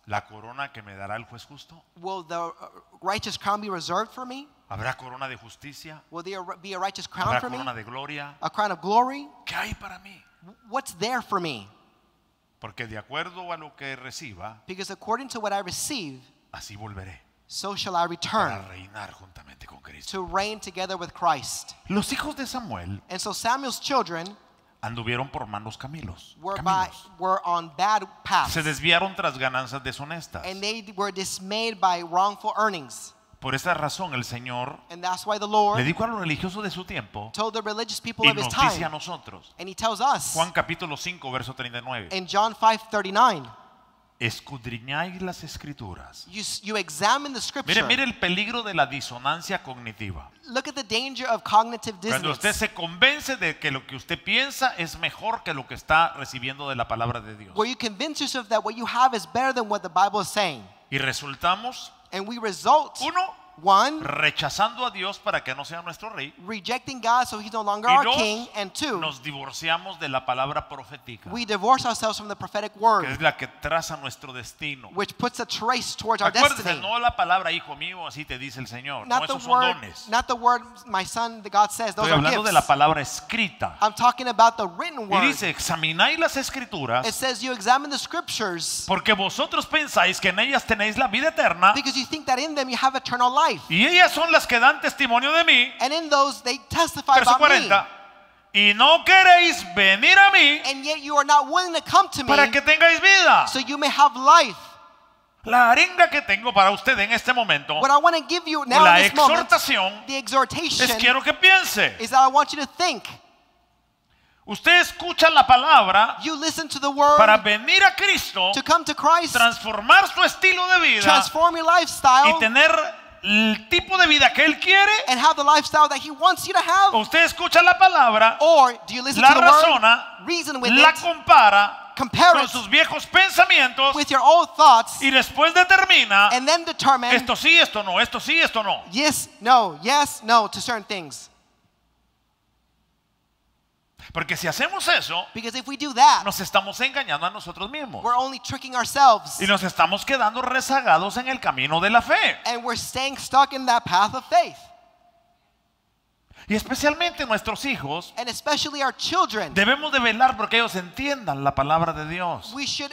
Speaker 1: la corona que me dará el juez justo?
Speaker 2: Will the righteous crown be reserved for me?
Speaker 1: ¿Habrá corona de justicia?
Speaker 2: Will there be a righteous crown
Speaker 1: ¿Habrá
Speaker 2: for me?
Speaker 1: corona de gloria?
Speaker 2: A crown of glory?
Speaker 1: ¿Qué hay para mí?
Speaker 2: What's there for me?
Speaker 1: Porque de acuerdo a lo que reciba,
Speaker 2: Because according to what I receive,
Speaker 1: así volveré
Speaker 2: so shall I
Speaker 1: para
Speaker 2: return
Speaker 1: reinar juntamente con Cristo.
Speaker 2: to reign together with Christ.
Speaker 1: Los hijos de Samuel
Speaker 2: And so Samuel's children
Speaker 1: anduvieron por malos caminos.
Speaker 2: were on bad paths.
Speaker 1: Se desviaron tras ganancias deshonestas.
Speaker 2: And they were dismayed by wrongful earnings.
Speaker 1: Por esa razón el Señor
Speaker 2: And that's why the
Speaker 1: le
Speaker 2: Lord
Speaker 1: dijo a los religiosos de su tiempo
Speaker 2: told the religious people
Speaker 1: y
Speaker 2: of his
Speaker 1: nos dice a
Speaker 2: time.
Speaker 1: nosotros.
Speaker 2: And he tells us
Speaker 1: Juan capítulo 5, verso 39.
Speaker 2: in John 5:39,
Speaker 1: Escudriñáis las escrituras.
Speaker 2: you examine the scripture.
Speaker 1: Mire el peligro de la disonancia cognitiva.
Speaker 2: Look at the danger of cognitive
Speaker 1: Cuando usted
Speaker 2: dissonance.
Speaker 1: se convence de que lo que usted piensa es mejor que lo que está recibiendo de la palabra de Dios.
Speaker 2: Where you convince yourself that what you have is better than what the Bible is saying.
Speaker 1: Y resultamos,
Speaker 2: And we result,
Speaker 1: uno,
Speaker 2: one,
Speaker 1: rechazando a Dios para que no sea nuestro rey.
Speaker 2: rejecting God so he's no longer
Speaker 1: Y
Speaker 2: our
Speaker 1: dos,
Speaker 2: king. And two,
Speaker 1: nos divorciamos de la palabra profética,
Speaker 2: we divorce ourselves from the prophetic
Speaker 1: que
Speaker 2: word,
Speaker 1: es la que traza nuestro destino.
Speaker 2: which puts a trace towards our
Speaker 1: Acuérdese,
Speaker 2: destiny.
Speaker 1: no la palabra hijo mío, así te dice el Señor. No,
Speaker 2: Not the
Speaker 1: esos son
Speaker 2: word,
Speaker 1: dones.
Speaker 2: not the word, my son, that God says. Those
Speaker 1: Estoy
Speaker 2: are
Speaker 1: hablando de la
Speaker 2: gifts.
Speaker 1: palabra escrita.
Speaker 2: I'm talking about the written
Speaker 1: Y
Speaker 2: word.
Speaker 1: dice, examináis las escrituras,
Speaker 2: It says you examine the scriptures
Speaker 1: porque vosotros pensáis que en ellas tenéis la vida eterna,
Speaker 2: because you think that in them you have eternal life.
Speaker 1: y ellas son las que dan testimonio de mí.
Speaker 2: And in those they testify
Speaker 1: Verso
Speaker 2: about
Speaker 1: 40. Y no queréis venir a mí
Speaker 2: me. And yet you are not willing to come to me
Speaker 1: para que tengáis vida.
Speaker 2: so you may have life.
Speaker 1: La arenga que tengo para usted en este momento,
Speaker 2: What I want to give you now
Speaker 1: la
Speaker 2: in this moment,
Speaker 1: exhortación,
Speaker 2: the exhortation,
Speaker 1: es quiero que piense.
Speaker 2: is that I want you to think.
Speaker 1: Usted escucha la palabra
Speaker 2: You listen to the word
Speaker 1: para venir a Cristo,
Speaker 2: to come to Christ,
Speaker 1: transformar su estilo de vida
Speaker 2: transform your
Speaker 1: y
Speaker 2: lifestyle,
Speaker 1: tener el tipo de vida que Él quiere.
Speaker 2: and have the lifestyle that He wants you to have.
Speaker 1: Usted escucha la palabra,
Speaker 2: Or do you listen
Speaker 1: la
Speaker 2: to the word,
Speaker 1: razona,
Speaker 2: reason with
Speaker 1: la
Speaker 2: it,
Speaker 1: compara
Speaker 2: compare
Speaker 1: con
Speaker 2: it
Speaker 1: sus viejos pensamientos
Speaker 2: with your old thoughts,
Speaker 1: y después determina
Speaker 2: and then determine
Speaker 1: esto sí, esto no, esto sí, esto no.
Speaker 2: yes, no to certain things.
Speaker 1: Porque si hacemos eso,
Speaker 2: Because if we do that,
Speaker 1: nos estamos engañando a nosotros mismos
Speaker 2: we're only tricking ourselves,
Speaker 1: y nos estamos quedando rezagados en el camino de la fe.
Speaker 2: and we're staying stuck in that path of faith.
Speaker 1: Y especialmente nuestros hijos
Speaker 2: And especially our children,
Speaker 1: debemos de velar porque ellos entiendan la palabra de Dios,
Speaker 2: we should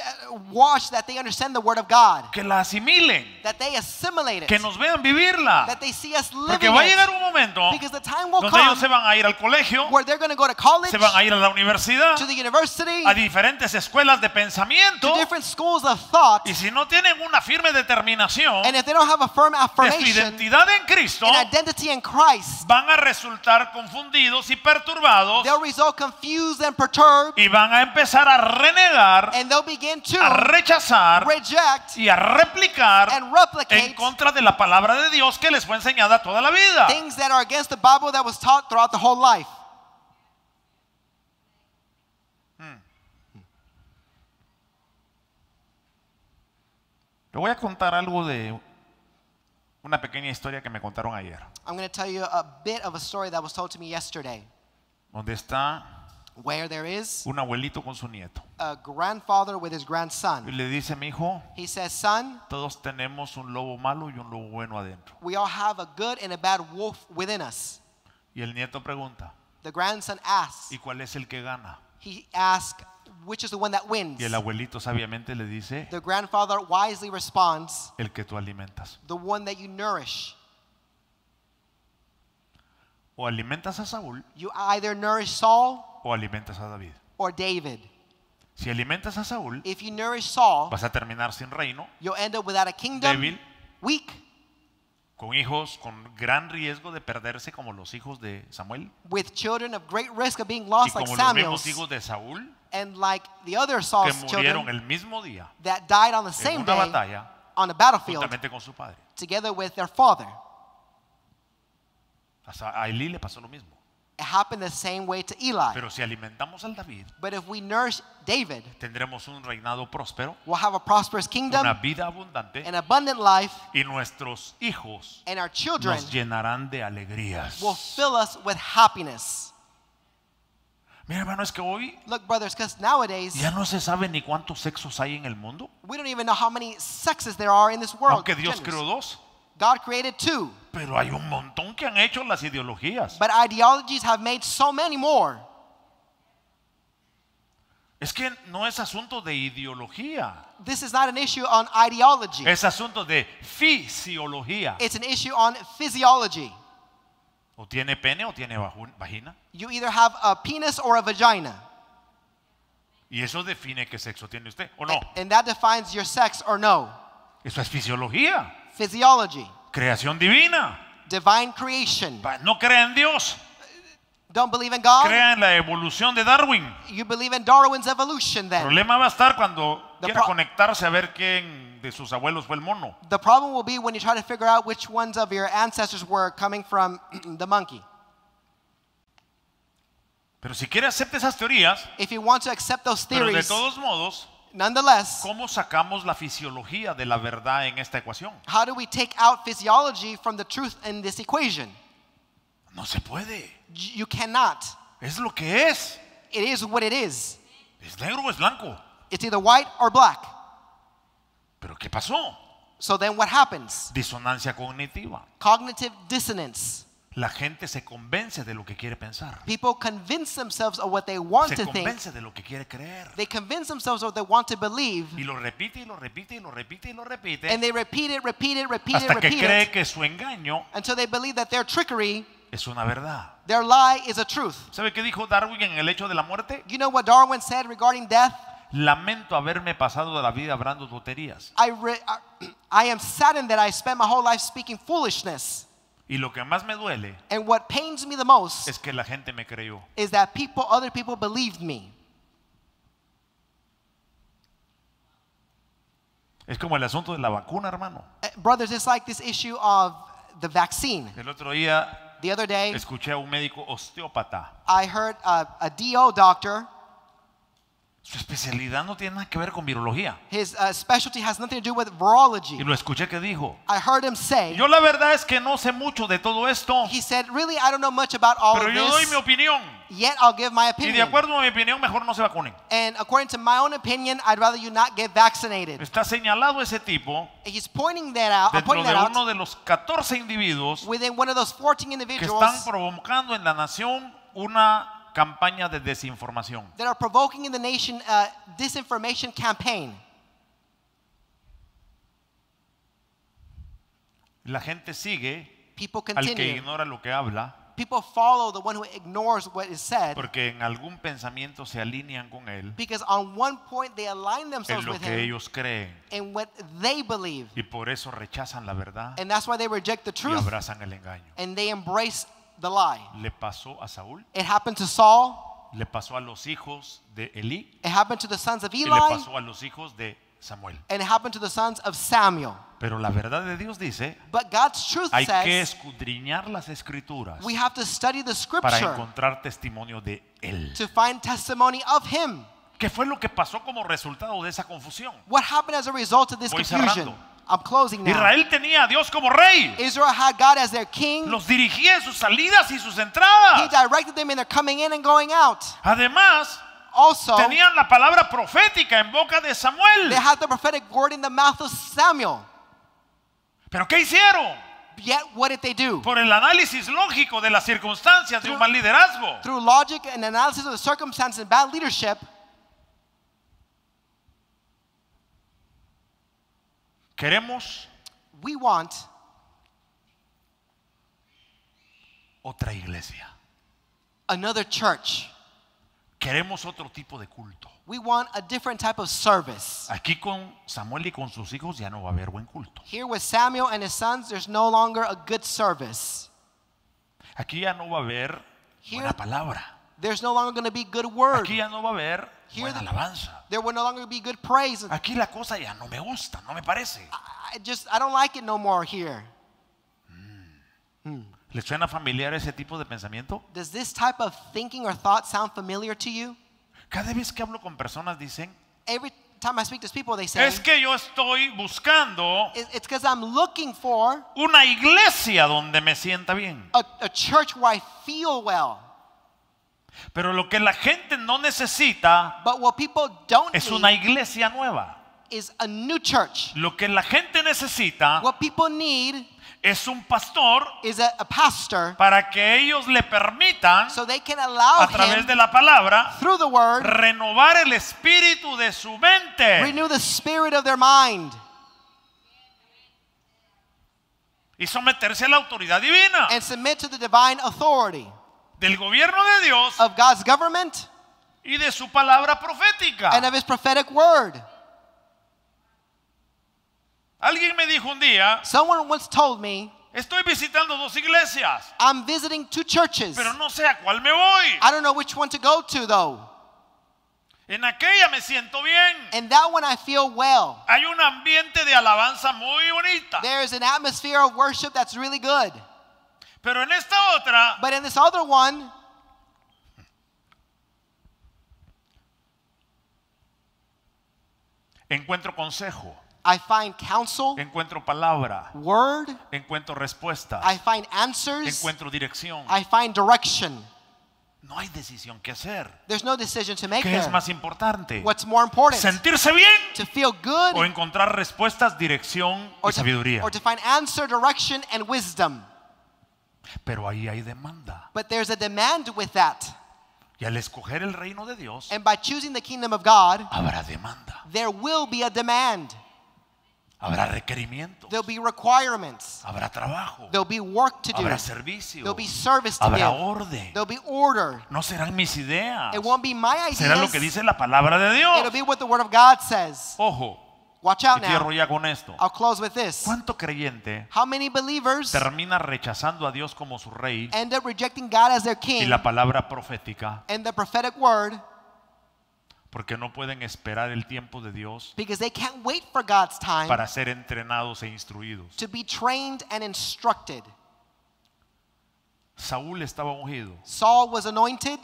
Speaker 2: watch that they understand the word of God,
Speaker 1: que la asimilen,
Speaker 2: that they assimilate
Speaker 1: que
Speaker 2: it,
Speaker 1: nos vean vivirla.
Speaker 2: that they see us
Speaker 1: Porque
Speaker 2: living
Speaker 1: va a llegar
Speaker 2: it.
Speaker 1: un momento
Speaker 2: Because the time will
Speaker 1: donde ellos
Speaker 2: come
Speaker 1: se van a ir al colegio,
Speaker 2: where they're going to go to college,
Speaker 1: se van a ir a la universidad,
Speaker 2: to the university,
Speaker 1: a diferentes escuelas de pensamiento,
Speaker 2: to different schools of thought,
Speaker 1: y si no tienen una firme determinación
Speaker 2: and if they don't have a firm
Speaker 1: de su
Speaker 2: affirmation
Speaker 1: identidad en Cristo,
Speaker 2: and identity in Christ,
Speaker 1: van a resultar confundidos y perturbados
Speaker 2: they'll result confused and perturbed,
Speaker 1: y van a empezar a renegar,
Speaker 2: and they'll begin to
Speaker 1: a rechazar
Speaker 2: reject
Speaker 1: y a replicar
Speaker 2: and
Speaker 1: en
Speaker 2: replicate
Speaker 1: contra de la palabra de Dios que les fue enseñada toda la vida.
Speaker 2: things that are against the Bible that was taught throughout the whole life.
Speaker 1: Le voy a contar algo de una pequeña historia que me contaron ayer,
Speaker 2: I'm going to tell you a bit of a story that was told to me yesterday,
Speaker 1: donde está
Speaker 2: where there is
Speaker 1: un abuelito con su nieto
Speaker 2: a grandfather with his
Speaker 1: y
Speaker 2: grandson.
Speaker 1: le dice: mi hijo,
Speaker 2: He says, son,
Speaker 1: todos tenemos un lobo malo y un lobo bueno adentro.
Speaker 2: we all have a good and a bad wolf within us.
Speaker 1: Y el nieto pregunta:
Speaker 2: The grandson asks,
Speaker 1: ¿y cuál es el que gana?
Speaker 2: he asks, which is the one that wins?
Speaker 1: Y el abuelito sabiamente le dice:
Speaker 2: The grandfather wisely responds,
Speaker 1: el que tú alimentas.
Speaker 2: the one that you nourish.
Speaker 1: O alimentas a Saúl
Speaker 2: You either nourish Saul
Speaker 1: o alimentas a David.
Speaker 2: or David.
Speaker 1: Si alimentas a Saúl,
Speaker 2: If you nourish Saul,
Speaker 1: vas a terminar sin reino,
Speaker 2: you'll end up without a kingdom,
Speaker 1: débil,
Speaker 2: weak,
Speaker 1: con hijos con gran riesgo de perderse como los hijos de Samuel
Speaker 2: with children of great risk of being
Speaker 1: y
Speaker 2: lost like
Speaker 1: como los mismos
Speaker 2: Samuel's,
Speaker 1: hijos de Saúl
Speaker 2: and like the other
Speaker 1: que
Speaker 2: Saul's
Speaker 1: murieron
Speaker 2: children
Speaker 1: el mismo día
Speaker 2: that died on the
Speaker 1: en
Speaker 2: same
Speaker 1: una
Speaker 2: day
Speaker 1: batalla
Speaker 2: on the battlefield
Speaker 1: juntamente con su padre.
Speaker 2: together with their father.
Speaker 1: A Elí le pasó lo mismo.
Speaker 2: It happened the same way to Eli.
Speaker 1: Pero si alimentamos al David,
Speaker 2: But if we nourish David,
Speaker 1: tendremos un reinado próspero,
Speaker 2: we'll have a prosperous
Speaker 1: una
Speaker 2: kingdom,
Speaker 1: vida abundante
Speaker 2: an abundant life,
Speaker 1: y nuestros hijos
Speaker 2: and our children
Speaker 1: nos llenarán de alegrías.
Speaker 2: will fill us with happiness.
Speaker 1: Mira, hermano, es que hoy
Speaker 2: Look, brothers, because nowadays
Speaker 1: ya no se sabe ni cuántos sexos hay en el mundo,
Speaker 2: we don't even know how many sexes there are in this world.
Speaker 1: aunque Dios
Speaker 2: genders.
Speaker 1: creó dos.
Speaker 2: God created two,
Speaker 1: Pero hay un montón que han hecho las ideologías.
Speaker 2: but ideologies have made so many more.
Speaker 1: Es que no es asunto de ideología,
Speaker 2: This is not an issue on ideology.
Speaker 1: es asunto de fisiología.
Speaker 2: It's an issue on physiology.
Speaker 1: O tiene pene o tiene vagina.
Speaker 2: You either have a penis or a vagina.
Speaker 1: Y eso define qué sexo tiene usted, ¿o no?
Speaker 2: And that defines your sex or no.
Speaker 1: Eso es fisiología,
Speaker 2: Physiology,
Speaker 1: creación divina.
Speaker 2: divine creation.
Speaker 1: No crea en Dios,
Speaker 2: Don't believe in God?
Speaker 1: crea en la evolución de Darwin.
Speaker 2: You believe in Darwin's evolution
Speaker 1: El
Speaker 2: then.
Speaker 1: problema va a estar cuando
Speaker 2: The
Speaker 1: quiera
Speaker 2: pro-
Speaker 1: conectarse a ver quién de sus abuelos fue el mono.
Speaker 2: The problem will be when you try to figure out which ones of your ancestors were coming from the monkey.
Speaker 1: Pero si quiere acepte esas teorías,
Speaker 2: If you want to accept those
Speaker 1: pero de
Speaker 2: theories,
Speaker 1: todos modos,
Speaker 2: nonetheless,
Speaker 1: ¿cómo sacamos la fisiología de la verdad en esta ecuación?
Speaker 2: how do we take out physiology from the truth in this equation?
Speaker 1: No se puede.
Speaker 2: You cannot.
Speaker 1: Es lo que es.
Speaker 2: It is what it is.
Speaker 1: Es negro o es blanco.
Speaker 2: It's either white or black.
Speaker 1: ¿Pero qué pasó?
Speaker 2: So then what happens?
Speaker 1: Disonancia cognitiva.
Speaker 2: Cognitive dissonance.
Speaker 1: La gente se convence de lo que quiere pensar.
Speaker 2: People convince themselves of what they want
Speaker 1: Se
Speaker 2: to think.
Speaker 1: convence de lo que quiere creer.
Speaker 2: They convince themselves of what they want to believe.
Speaker 1: Y lo repite y lo repite y lo repite y lo repite.
Speaker 2: And they repeat it, repeat it, repeat it,
Speaker 1: Hasta que
Speaker 2: repeat
Speaker 1: cree
Speaker 2: it
Speaker 1: que su engaño
Speaker 2: until they believe that their trickery,
Speaker 1: es una verdad.
Speaker 2: their lie is a truth.
Speaker 1: ¿Sabe qué dijo Darwin en el hecho de la muerte?
Speaker 2: You know what Darwin said regarding death?
Speaker 1: Lamento haberme pasado de la vida hablando tonterías.
Speaker 2: I am saddened that I spent my whole life speaking foolishness.
Speaker 1: Y lo que más me duele
Speaker 2: And what pains me the most
Speaker 1: es que la gente me creyó.
Speaker 2: is that other people believed me.
Speaker 1: Es como el asunto de la vacuna, hermano.
Speaker 2: Brothers, it's like this issue of the vaccine.
Speaker 1: El otro día
Speaker 2: The other day,
Speaker 1: escuché a un médico osteópata.
Speaker 2: I heard a DO doctor.
Speaker 1: Su especialidad no tiene nada que ver con virología.
Speaker 2: His specialty has nothing to do with virology.
Speaker 1: Y lo escuché que dijo:
Speaker 2: I heard him say,
Speaker 1: yo la verdad es que no sé mucho de todo esto,
Speaker 2: he said, really, I don't know much about all
Speaker 1: pero
Speaker 2: of
Speaker 1: yo doy mi
Speaker 2: this,
Speaker 1: opinión.
Speaker 2: yet I'll give my
Speaker 1: Y de
Speaker 2: opinion.
Speaker 1: acuerdo a mi opinión, mejor no se vacunen.
Speaker 2: And according to my own opinion, I'd rather you not get vaccinated.
Speaker 1: Está señalado ese tipo
Speaker 2: He's pointing that out,
Speaker 1: dentro de uno de los 14 individuos
Speaker 2: within one of those 14
Speaker 1: que
Speaker 2: individuals
Speaker 1: están provocando en la nación una campaña de desinformación.
Speaker 2: that are provoking in the nation a disinformation campaign.
Speaker 1: La gente sigue
Speaker 2: People
Speaker 1: al que
Speaker 2: continue.
Speaker 1: ignora lo que habla,
Speaker 2: People follow the one who ignores what is said
Speaker 1: porque en algún pensamiento se alinean con él
Speaker 2: because on one point they align
Speaker 1: en
Speaker 2: themselves
Speaker 1: lo
Speaker 2: with
Speaker 1: que
Speaker 2: him
Speaker 1: ellos creen,
Speaker 2: in what they believe.
Speaker 1: y por eso rechazan la verdad
Speaker 2: And that's why they reject the
Speaker 1: y
Speaker 2: truth
Speaker 1: abrazan el engaño.
Speaker 2: and they embrace the lie.
Speaker 1: Le pasó a Saúl,
Speaker 2: It happened to Saul.
Speaker 1: le pasó a los hijos de Elí
Speaker 2: It happened to the sons of
Speaker 1: y le
Speaker 2: Eli.
Speaker 1: pasó a los hijos de Samuel.
Speaker 2: And it happened to the sons of Samuel.
Speaker 1: Pero la verdad de Dios dice:
Speaker 2: But God's truth
Speaker 1: hay que
Speaker 2: says
Speaker 1: escudriñar las escrituras
Speaker 2: we have to study the
Speaker 1: para
Speaker 2: scripture
Speaker 1: encontrar testimonio de él.
Speaker 2: to find testimony of him.
Speaker 1: ¿Qué fue lo que pasó como resultado de esa confusión?
Speaker 2: What happened as a result of this
Speaker 1: Voy
Speaker 2: confusion?
Speaker 1: cerrando.
Speaker 2: I'm closing now.
Speaker 1: Israel tenía a Dios como rey.
Speaker 2: Israel had God as their king.
Speaker 1: Los dirigía en sus salidas y sus
Speaker 2: He
Speaker 1: entradas.
Speaker 2: directed them in their coming in and going out.
Speaker 1: Además,
Speaker 2: Also,
Speaker 1: tenían la palabra profética en boca de Samuel.
Speaker 2: they had the prophetic word in the mouth of Samuel.
Speaker 1: ¿Pero qué hicieron?
Speaker 2: Yet, what did they do?
Speaker 1: Por el análisis lógico de las circunstancias de un mal liderazgo,
Speaker 2: Through logic and analysis of the circumstances and bad leadership,
Speaker 1: queremos
Speaker 2: we want
Speaker 1: otra iglesia.
Speaker 2: Another church.
Speaker 1: Queremos otro tipo de culto.
Speaker 2: We want a different type of service.
Speaker 1: Aquí con Samuel y con sus hijos ya no va a haber buen culto.
Speaker 2: Here with Samuel and his sons, there's no longer a good service.
Speaker 1: Aquí ya no va a haber buena palabra.
Speaker 2: There's no longer going to be good word.
Speaker 1: Aquí ya no va a haber buena alabanza.
Speaker 2: There will no longer be good praise.
Speaker 1: Aquí la cosa ya no me gusta, no me parece.
Speaker 2: I don't like it no more here.
Speaker 1: ¿Les suena familiar ese tipo de pensamiento?
Speaker 2: Does this type of thinking or thought sound familiar to you?
Speaker 1: Cada vez que hablo con personas dicen,
Speaker 2: Every time I speak to people, they say,
Speaker 1: es que yo estoy buscando
Speaker 2: it's because I'm looking for
Speaker 1: una iglesia donde me sienta bien.
Speaker 2: a church where I feel well.
Speaker 1: Pero lo que la gente no necesita
Speaker 2: But what people don't
Speaker 1: es una
Speaker 2: need
Speaker 1: iglesia nueva.
Speaker 2: is a new church.
Speaker 1: Lo que la gente necesita
Speaker 2: What people need
Speaker 1: es un pastor
Speaker 2: is a pastor
Speaker 1: para que ellos le permitan,
Speaker 2: so they can allow
Speaker 1: a través
Speaker 2: him,
Speaker 1: de la palabra,
Speaker 2: through the word,
Speaker 1: renovar el espíritu de su mente
Speaker 2: renew the spirit of their mind
Speaker 1: y someterse a la autoridad divina
Speaker 2: and submit to the divine authority
Speaker 1: del gobierno de Dios
Speaker 2: of God's government
Speaker 1: y de su palabra profética.
Speaker 2: and of his prophetic word.
Speaker 1: Alguien me dijo un día,
Speaker 2: Someone once told me,
Speaker 1: estoy visitando 2 iglesias,
Speaker 2: I'm visiting 2 churches.
Speaker 1: pero no sé a cuál me voy.
Speaker 2: I don't know which one to go to though.
Speaker 1: En aquella me siento bien.
Speaker 2: And that one I feel well.
Speaker 1: Hay un ambiente de alabanza muy bonita.
Speaker 2: There is an atmosphere of worship that's really good.
Speaker 1: Pero en esta otra,
Speaker 2: But in this other one,
Speaker 1: encuentro consejo,
Speaker 2: I find counsel,
Speaker 1: encuentro palabra,
Speaker 2: word,
Speaker 1: encuentro respuestas,
Speaker 2: I find answers,
Speaker 1: encuentro dirección.
Speaker 2: I find direction.
Speaker 1: No hay decisión que hacer.
Speaker 2: There's no decision to make
Speaker 1: ¿Qué es
Speaker 2: there.
Speaker 1: más importante?
Speaker 2: What's more important?
Speaker 1: ¿Sentirse bien
Speaker 2: To feel good
Speaker 1: o encontrar respuestas, dirección y sabiduría?
Speaker 2: or to find answer, direction, and wisdom.
Speaker 1: Pero ahí hay demanda.
Speaker 2: But there's a demand with that.
Speaker 1: Y al escoger el reino de Dios,
Speaker 2: And by choosing the kingdom of God,
Speaker 1: habrá demanda,
Speaker 2: there will be a demand.
Speaker 1: habrá requerimientos,
Speaker 2: There'll be requirements.
Speaker 1: habrá trabajo,
Speaker 2: There'll be work to do.
Speaker 1: habrá servicio,
Speaker 2: There'll be service to
Speaker 1: habrá
Speaker 2: give.
Speaker 1: orden.
Speaker 2: There'll be order.
Speaker 1: No serán mis ideas,
Speaker 2: It won't be my
Speaker 1: será lo
Speaker 2: ideas.
Speaker 1: que dice la palabra de Dios.
Speaker 2: It'll be what the word of God says.
Speaker 1: Ojo,
Speaker 2: Watch
Speaker 1: y
Speaker 2: out
Speaker 1: cierro
Speaker 2: now.
Speaker 1: ya con esto.
Speaker 2: I'll close with this.
Speaker 1: ¿Cuánto creyente
Speaker 2: How many believers
Speaker 1: termina rechazando a Dios como su rey
Speaker 2: end up rejecting God as their
Speaker 1: y
Speaker 2: king
Speaker 1: la palabra profética
Speaker 2: and the prophetic word
Speaker 1: porque no pueden esperar el tiempo de Dios
Speaker 2: because they can't wait for God's time
Speaker 1: para ser entrenados e instruidos?
Speaker 2: to be trained and instructed?
Speaker 1: Saúl estaba ungido,
Speaker 2: Saul was anointed,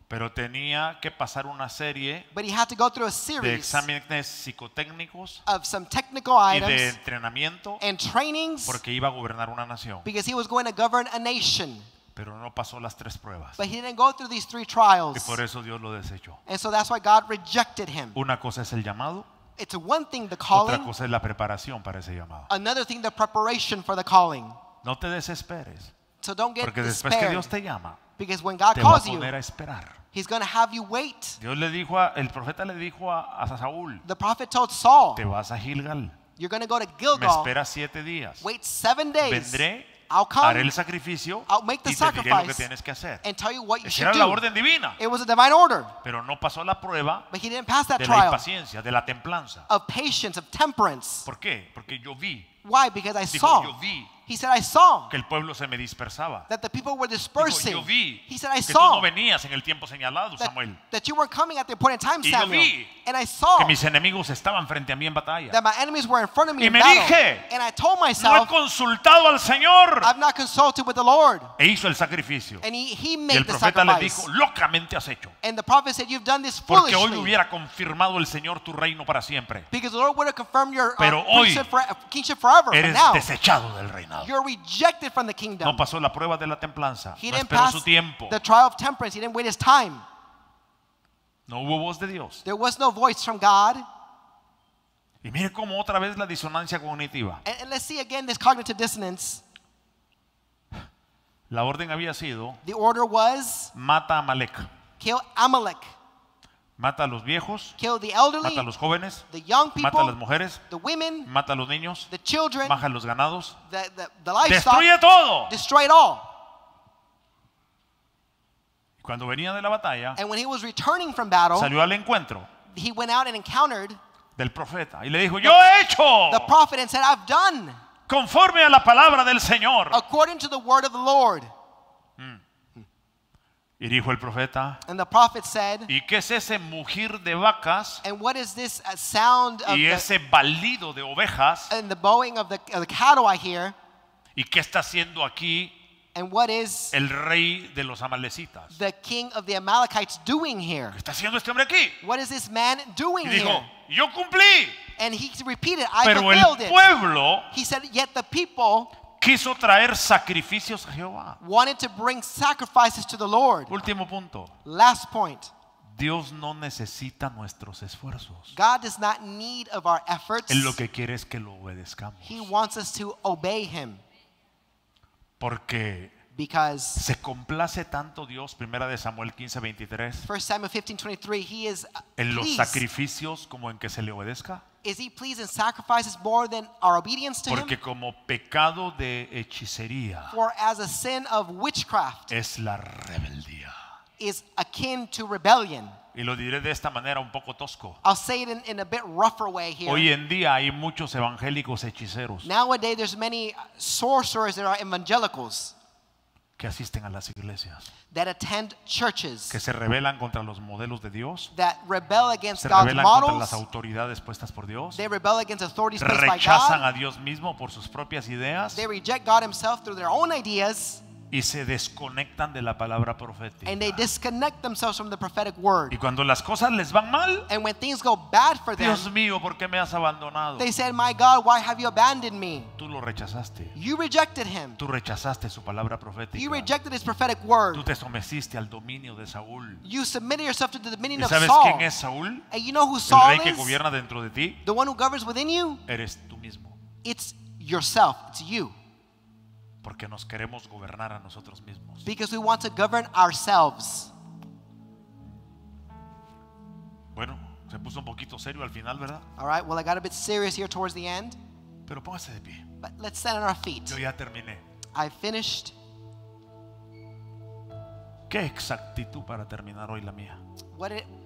Speaker 1: pero tenía que pasar una serie
Speaker 2: but he had to go through a
Speaker 1: de
Speaker 2: series
Speaker 1: exámenes psicotécnicos
Speaker 2: of some technical
Speaker 1: y de
Speaker 2: items
Speaker 1: entrenamiento
Speaker 2: and trainings
Speaker 1: porque iba a gobernar una nación,
Speaker 2: because he was going to govern a nation.
Speaker 1: pero no pasó las 3 pruebas
Speaker 2: But he didn't go through these 3
Speaker 1: y
Speaker 2: trials.
Speaker 1: por eso Dios lo desechó.
Speaker 2: And so that's why God rejected him.
Speaker 1: Una cosa es el llamado,
Speaker 2: It's one thing, the
Speaker 1: otra
Speaker 2: calling.
Speaker 1: cosa es la preparación para ese llamado.
Speaker 2: Another thing, the preparation for the calling.
Speaker 1: No te desesperes,
Speaker 2: So don't get
Speaker 1: porque después que
Speaker 2: despaired.
Speaker 1: Dios te llama,
Speaker 2: Because when God
Speaker 1: te va a
Speaker 2: calls you,
Speaker 1: poner a esperar.
Speaker 2: he's going to have you wait.
Speaker 1: Dios le dijo, el profeta le dijo a Saúl,
Speaker 2: The prophet told Saul,
Speaker 1: te vas a Gilgal,
Speaker 2: you're going to go to
Speaker 1: me
Speaker 2: Gilgal,
Speaker 1: esperas 7 días,
Speaker 2: wait 7 days,
Speaker 1: vendré,
Speaker 2: I'll
Speaker 1: haré el
Speaker 2: come
Speaker 1: sacrificio
Speaker 2: I'll make the
Speaker 1: y te diré lo que
Speaker 2: sacrifice
Speaker 1: tienes que hacer.
Speaker 2: and tell you what you
Speaker 1: Esa
Speaker 2: should
Speaker 1: era la
Speaker 2: do.
Speaker 1: orden divina,
Speaker 2: It was a divine order,
Speaker 1: pero no pasó la prueba
Speaker 2: but he didn't pass that
Speaker 1: de la
Speaker 2: trial
Speaker 1: impaciencia, de la templanza.
Speaker 2: of patience, of temperance.
Speaker 1: ¿Por qué? Porque yo vi,
Speaker 2: Why? Because I
Speaker 1: dijo,
Speaker 2: saw.
Speaker 1: yo vi
Speaker 2: He said, I saw
Speaker 1: que el pueblo se me dispersaba.
Speaker 2: that the people were
Speaker 1: Dijo,
Speaker 2: dispersing.
Speaker 1: yo vi
Speaker 2: He said, I
Speaker 1: que tú no
Speaker 2: saw
Speaker 1: venías en el tiempo señalado,
Speaker 2: that,
Speaker 1: Samuel,
Speaker 2: that you weren't coming at the appointed time,
Speaker 1: Y yo
Speaker 2: Samuel.
Speaker 1: vi
Speaker 2: And I saw
Speaker 1: que mis enemigos estaban frente a mí en batalla.
Speaker 2: that my enemies were in front of me
Speaker 1: Y
Speaker 2: in
Speaker 1: me
Speaker 2: battle.
Speaker 1: dije,
Speaker 2: And I told
Speaker 1: No he
Speaker 2: myself,
Speaker 1: consultado al Señor.
Speaker 2: I've not consulted with the Lord.
Speaker 1: E hizo el sacrificio.
Speaker 2: And he
Speaker 1: Y
Speaker 2: made
Speaker 1: el
Speaker 2: the
Speaker 1: profeta le
Speaker 2: sacrifice.
Speaker 1: dijo, locamente has hecho.
Speaker 2: And the prophet said, you've done this
Speaker 1: Porque hoy
Speaker 2: foolishly.
Speaker 1: hubiera confirmado el Señor tu reino para siempre.
Speaker 2: Because the Lord would have confirmed your
Speaker 1: Pero hoy
Speaker 2: kingship forever. But
Speaker 1: Eres
Speaker 2: now,
Speaker 1: desechado del reinado.
Speaker 2: you're rejected from the kingdom.
Speaker 1: No pasó la prueba de la templanza.
Speaker 2: He
Speaker 1: No
Speaker 2: didn't
Speaker 1: esperó
Speaker 2: pass
Speaker 1: su tiempo.
Speaker 2: the trial of temperance. He didn't wait his time.
Speaker 1: No hubo voz de Dios.
Speaker 2: There was no voice from God.
Speaker 1: Y mire cómo otra vez la disonancia cognitiva.
Speaker 2: And let's see again this cognitive dissonance.
Speaker 1: La orden había sido,
Speaker 2: The order was
Speaker 1: mata a Amalek.
Speaker 2: kill Amalek,
Speaker 1: Mata a los viejos,
Speaker 2: kill the elderly,
Speaker 1: mata a los jóvenes,
Speaker 2: the young
Speaker 1: mata a las
Speaker 2: people,
Speaker 1: mujeres,
Speaker 2: the women,
Speaker 1: mata a los niños,
Speaker 2: the children,
Speaker 1: baja a los ganados.
Speaker 2: the livestock,
Speaker 1: Destruye todo.
Speaker 2: destroy it all.
Speaker 1: Cuando venía de la batalla,
Speaker 2: And when he was returning from battle,
Speaker 1: salió al encuentro
Speaker 2: he went out and encountered
Speaker 1: del profeta y le dijo, yo he hecho
Speaker 2: the prophet and said, I've done
Speaker 1: conforme a la palabra del Señor.
Speaker 2: according to the word of the Lord.
Speaker 1: Y dijo el profeta,
Speaker 2: And the prophet said,
Speaker 1: ¿y qué es ese mugir de vacas
Speaker 2: and what is this sound of
Speaker 1: y
Speaker 2: the,
Speaker 1: ese balido de ovejas?
Speaker 2: and the bowing of the cattle I hear?
Speaker 1: ¿Y qué está haciendo aquí
Speaker 2: And what is
Speaker 1: el rey de los amalecitas?
Speaker 2: the king of the Amalekites doing here?
Speaker 1: ¿Qué está haciendo este hombre aquí?
Speaker 2: What is this man doing
Speaker 1: Y dijo,
Speaker 2: here?
Speaker 1: yo cumplí,
Speaker 2: And he repeated, I
Speaker 1: pero el
Speaker 2: fulfilled it.
Speaker 1: pueblo
Speaker 2: He said, yet the people
Speaker 1: quiso traer sacrificios a Jehová.
Speaker 2: wanted to bring sacrifices to the Lord.
Speaker 1: Último punto.
Speaker 2: Last point.
Speaker 1: Dios no necesita nuestros esfuerzos.
Speaker 2: God does not need of our efforts.
Speaker 1: Él lo que quiere es que lo obedezcamos.
Speaker 2: He wants us to obey him
Speaker 1: Porque
Speaker 2: because
Speaker 1: se complace tanto Dios, 1 Samuel 15:23,
Speaker 2: 1 Samuel 15:23, he is
Speaker 1: en los
Speaker 2: pleased.
Speaker 1: sacrificios como en que se le obedezca.
Speaker 2: Is he pleased in sacrifices more than our obedience to him?
Speaker 1: Porque como pecado de hechicería
Speaker 2: For as a sin of witchcraft
Speaker 1: es la rebeldía.
Speaker 2: is akin to rebellion.
Speaker 1: Y lo diré de esta manera un poco tosco.
Speaker 2: I'll say it in a bit rougher way here.
Speaker 1: Hoy en día hay muchos evangélicos hechiceros
Speaker 2: Nowadays there's many sorcerers that are evangelicals
Speaker 1: que asisten a las iglesias,
Speaker 2: that attend churches,
Speaker 1: que se rebelan contra los modelos de Dios,
Speaker 2: that rebel against
Speaker 1: se
Speaker 2: God's
Speaker 1: rebelan contra las
Speaker 2: models.
Speaker 1: autoridades puestas por Dios,
Speaker 2: They rebel against authorities placed by
Speaker 1: rechazan
Speaker 2: God.
Speaker 1: a Dios mismo por sus propias ideas
Speaker 2: They reject God himself through their own ideas,
Speaker 1: y se desconectan de la palabra profética.
Speaker 2: and they disconnect themselves from the prophetic word.
Speaker 1: Y cuando las cosas les van mal,
Speaker 2: And when things go bad for them,
Speaker 1: Dios mío, ¿por qué me has abandonado?
Speaker 2: they said, my God, why have you abandoned me?
Speaker 1: Tú lo rechazaste.
Speaker 2: You rejected him.
Speaker 1: Tú rechazaste su palabra profética.
Speaker 2: You rejected his prophetic word.
Speaker 1: Tú te sometiste al dominio de Saúl.
Speaker 2: You submitted yourself to the dominion
Speaker 1: ¿Y
Speaker 2: of
Speaker 1: sabes
Speaker 2: Saul.
Speaker 1: quién es Saúl?
Speaker 2: And you know who
Speaker 1: El
Speaker 2: Saul
Speaker 1: rey que
Speaker 2: is?
Speaker 1: gobierna dentro de ti.
Speaker 2: The one who governs within you?
Speaker 1: Eres tú mismo.
Speaker 2: It's yourself. It's you.
Speaker 1: Porque nos queremos gobernar a nosotros mismos.
Speaker 2: Because we want to govern ourselves.
Speaker 1: Bueno, se puso un poquito serio al final, ¿verdad?
Speaker 2: All right, well, I got a bit serious here towards the end,
Speaker 1: Pero póngase de pie.
Speaker 2: but let's stand on our feet.
Speaker 1: Yo ya terminé.
Speaker 2: I finished.
Speaker 1: Qué exactitud para terminar hoy la mía.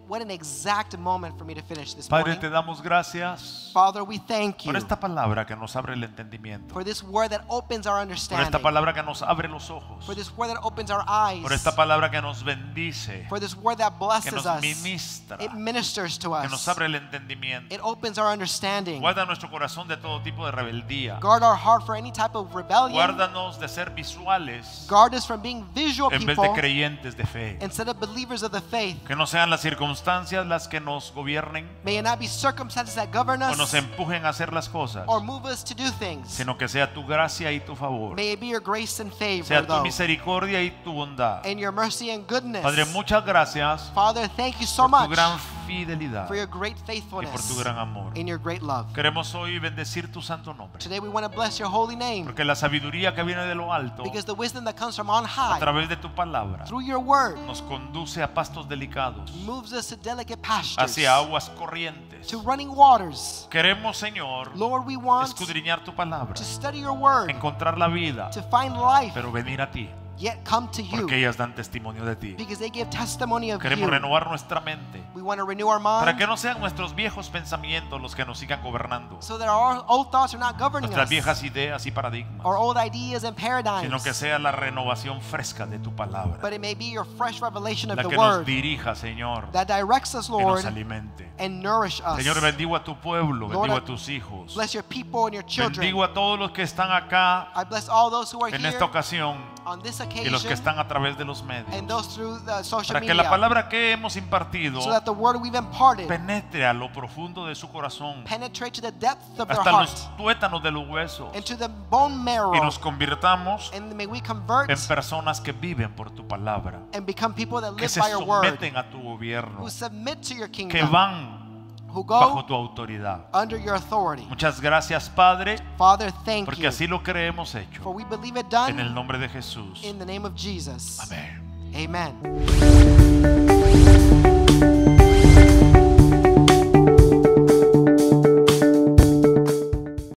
Speaker 2: What an exact moment for me to finish this
Speaker 1: Padre,
Speaker 2: morning.
Speaker 1: te damos gracias
Speaker 2: Father, we thank you
Speaker 1: por esta palabra que nos abre el entendimiento.
Speaker 2: for this word that opens our
Speaker 1: Por
Speaker 2: understanding,
Speaker 1: esta palabra que nos abre los ojos.
Speaker 2: for this word that opens our eyes,
Speaker 1: Por esta palabra que nos bendice.
Speaker 2: for this word that
Speaker 1: Que
Speaker 2: blesses
Speaker 1: nos
Speaker 2: us.
Speaker 1: ministra.
Speaker 2: It ministers to
Speaker 1: Que nos
Speaker 2: us.
Speaker 1: abre el entendimiento.
Speaker 2: It opens our understanding.
Speaker 1: Guarda nuestro corazón de todo tipo de rebeldía.
Speaker 2: Guard our heart for any type of rebellion.
Speaker 1: Guárdanos de ser visuales
Speaker 2: Guard us from being visual
Speaker 1: en vez de
Speaker 2: people
Speaker 1: creyentes de fe.
Speaker 2: instead of believers of the faith.
Speaker 1: Que no sean las circunstancias las que nos gobiernen
Speaker 2: May it not be circumstances that govern
Speaker 1: o nos
Speaker 2: us
Speaker 1: empujen a hacer las cosas,
Speaker 2: or move us to do things.
Speaker 1: sino que sea tu gracia y tu favor,
Speaker 2: May it be your grace and favor,
Speaker 1: sea tu
Speaker 2: though,
Speaker 1: misericordia y tu bondad.
Speaker 2: and your mercy and goodness.
Speaker 1: Padre, muchas gracias
Speaker 2: Father, thank you so
Speaker 1: por tu
Speaker 2: much
Speaker 1: gran fidelidad
Speaker 2: for your great
Speaker 1: y por
Speaker 2: faithfulness
Speaker 1: tu gran amor.
Speaker 2: and your great love.
Speaker 1: Queremos hoy bendecir tu santo nombre,
Speaker 2: Today we want to bless your holy name
Speaker 1: porque la sabiduría que viene de lo alto
Speaker 2: because the wisdom that comes from on
Speaker 1: a
Speaker 2: high
Speaker 1: través de tu palabra
Speaker 2: through your word
Speaker 1: nos conduce a pastos delicados,
Speaker 2: moves us to delicate pastures,
Speaker 1: hacia aguas corrientes.
Speaker 2: to running waters.
Speaker 1: Queremos, Señor,
Speaker 2: Lord, we want
Speaker 1: escudriñar tu palabra,
Speaker 2: to study your word,
Speaker 1: encontrar la vida,
Speaker 2: to find life,
Speaker 1: pero venir a ti,
Speaker 2: yet come to you
Speaker 1: porque ellas dan testimonio de ti.
Speaker 2: because they give testimony of
Speaker 1: Queremos
Speaker 2: you.
Speaker 1: renovar nuestra mente
Speaker 2: We want to renew our
Speaker 1: para
Speaker 2: mind
Speaker 1: que no sean nuestros viejos pensamientos los que nos sigan gobernando,
Speaker 2: so that our old thoughts are not governing
Speaker 1: nuestras
Speaker 2: us,
Speaker 1: viejas ideas y paradigmas,
Speaker 2: our old ideas and
Speaker 1: sino
Speaker 2: paradigms,
Speaker 1: que sea la renovación fresca de tu palabra
Speaker 2: but it may be your fresh revelation of
Speaker 1: la
Speaker 2: the
Speaker 1: que nos
Speaker 2: word
Speaker 1: dirija, Señor,
Speaker 2: that directs us,
Speaker 1: que nos
Speaker 2: Lord,
Speaker 1: alimente.
Speaker 2: and nourish us.
Speaker 1: Señor, bendigo a tu pueblo,
Speaker 2: Lord,
Speaker 1: bendigo
Speaker 2: I
Speaker 1: a tus hijos,
Speaker 2: Bless your people and your children.
Speaker 1: bendigo a todos los que están acá
Speaker 2: I bless all those who are
Speaker 1: en
Speaker 2: here
Speaker 1: esta ocasión
Speaker 2: on this
Speaker 1: y
Speaker 2: occasion
Speaker 1: los que están a través de los
Speaker 2: and
Speaker 1: medios,
Speaker 2: those through the social
Speaker 1: para que la
Speaker 2: media,
Speaker 1: palabra que hemos impartido
Speaker 2: so that the word we've imparted
Speaker 1: penetre a lo profundo de su corazón,
Speaker 2: penetrate to the depth of their
Speaker 1: hasta
Speaker 2: heart,
Speaker 1: los tuétanos de los huesos,
Speaker 2: into the bone marrow,
Speaker 1: y nos convirtamos
Speaker 2: and may we convert
Speaker 1: en personas que viven por tu palabra,
Speaker 2: and become people that
Speaker 1: que
Speaker 2: live
Speaker 1: se
Speaker 2: by your word,
Speaker 1: someten a tu gobierno,
Speaker 2: who submit to your
Speaker 1: que
Speaker 2: kingdom,
Speaker 1: van
Speaker 2: who
Speaker 1: bajo
Speaker 2: go
Speaker 1: tu autoridad.
Speaker 2: under your authority.
Speaker 1: Muchas gracias, Padre,
Speaker 2: Father, thank
Speaker 1: porque
Speaker 2: you,
Speaker 1: así lo creemos
Speaker 2: for
Speaker 1: hecho.
Speaker 2: we believe it
Speaker 1: En el
Speaker 2: done
Speaker 1: nombre de Jesús.
Speaker 2: in the name of Jesus.
Speaker 1: Amén.
Speaker 2: Amen.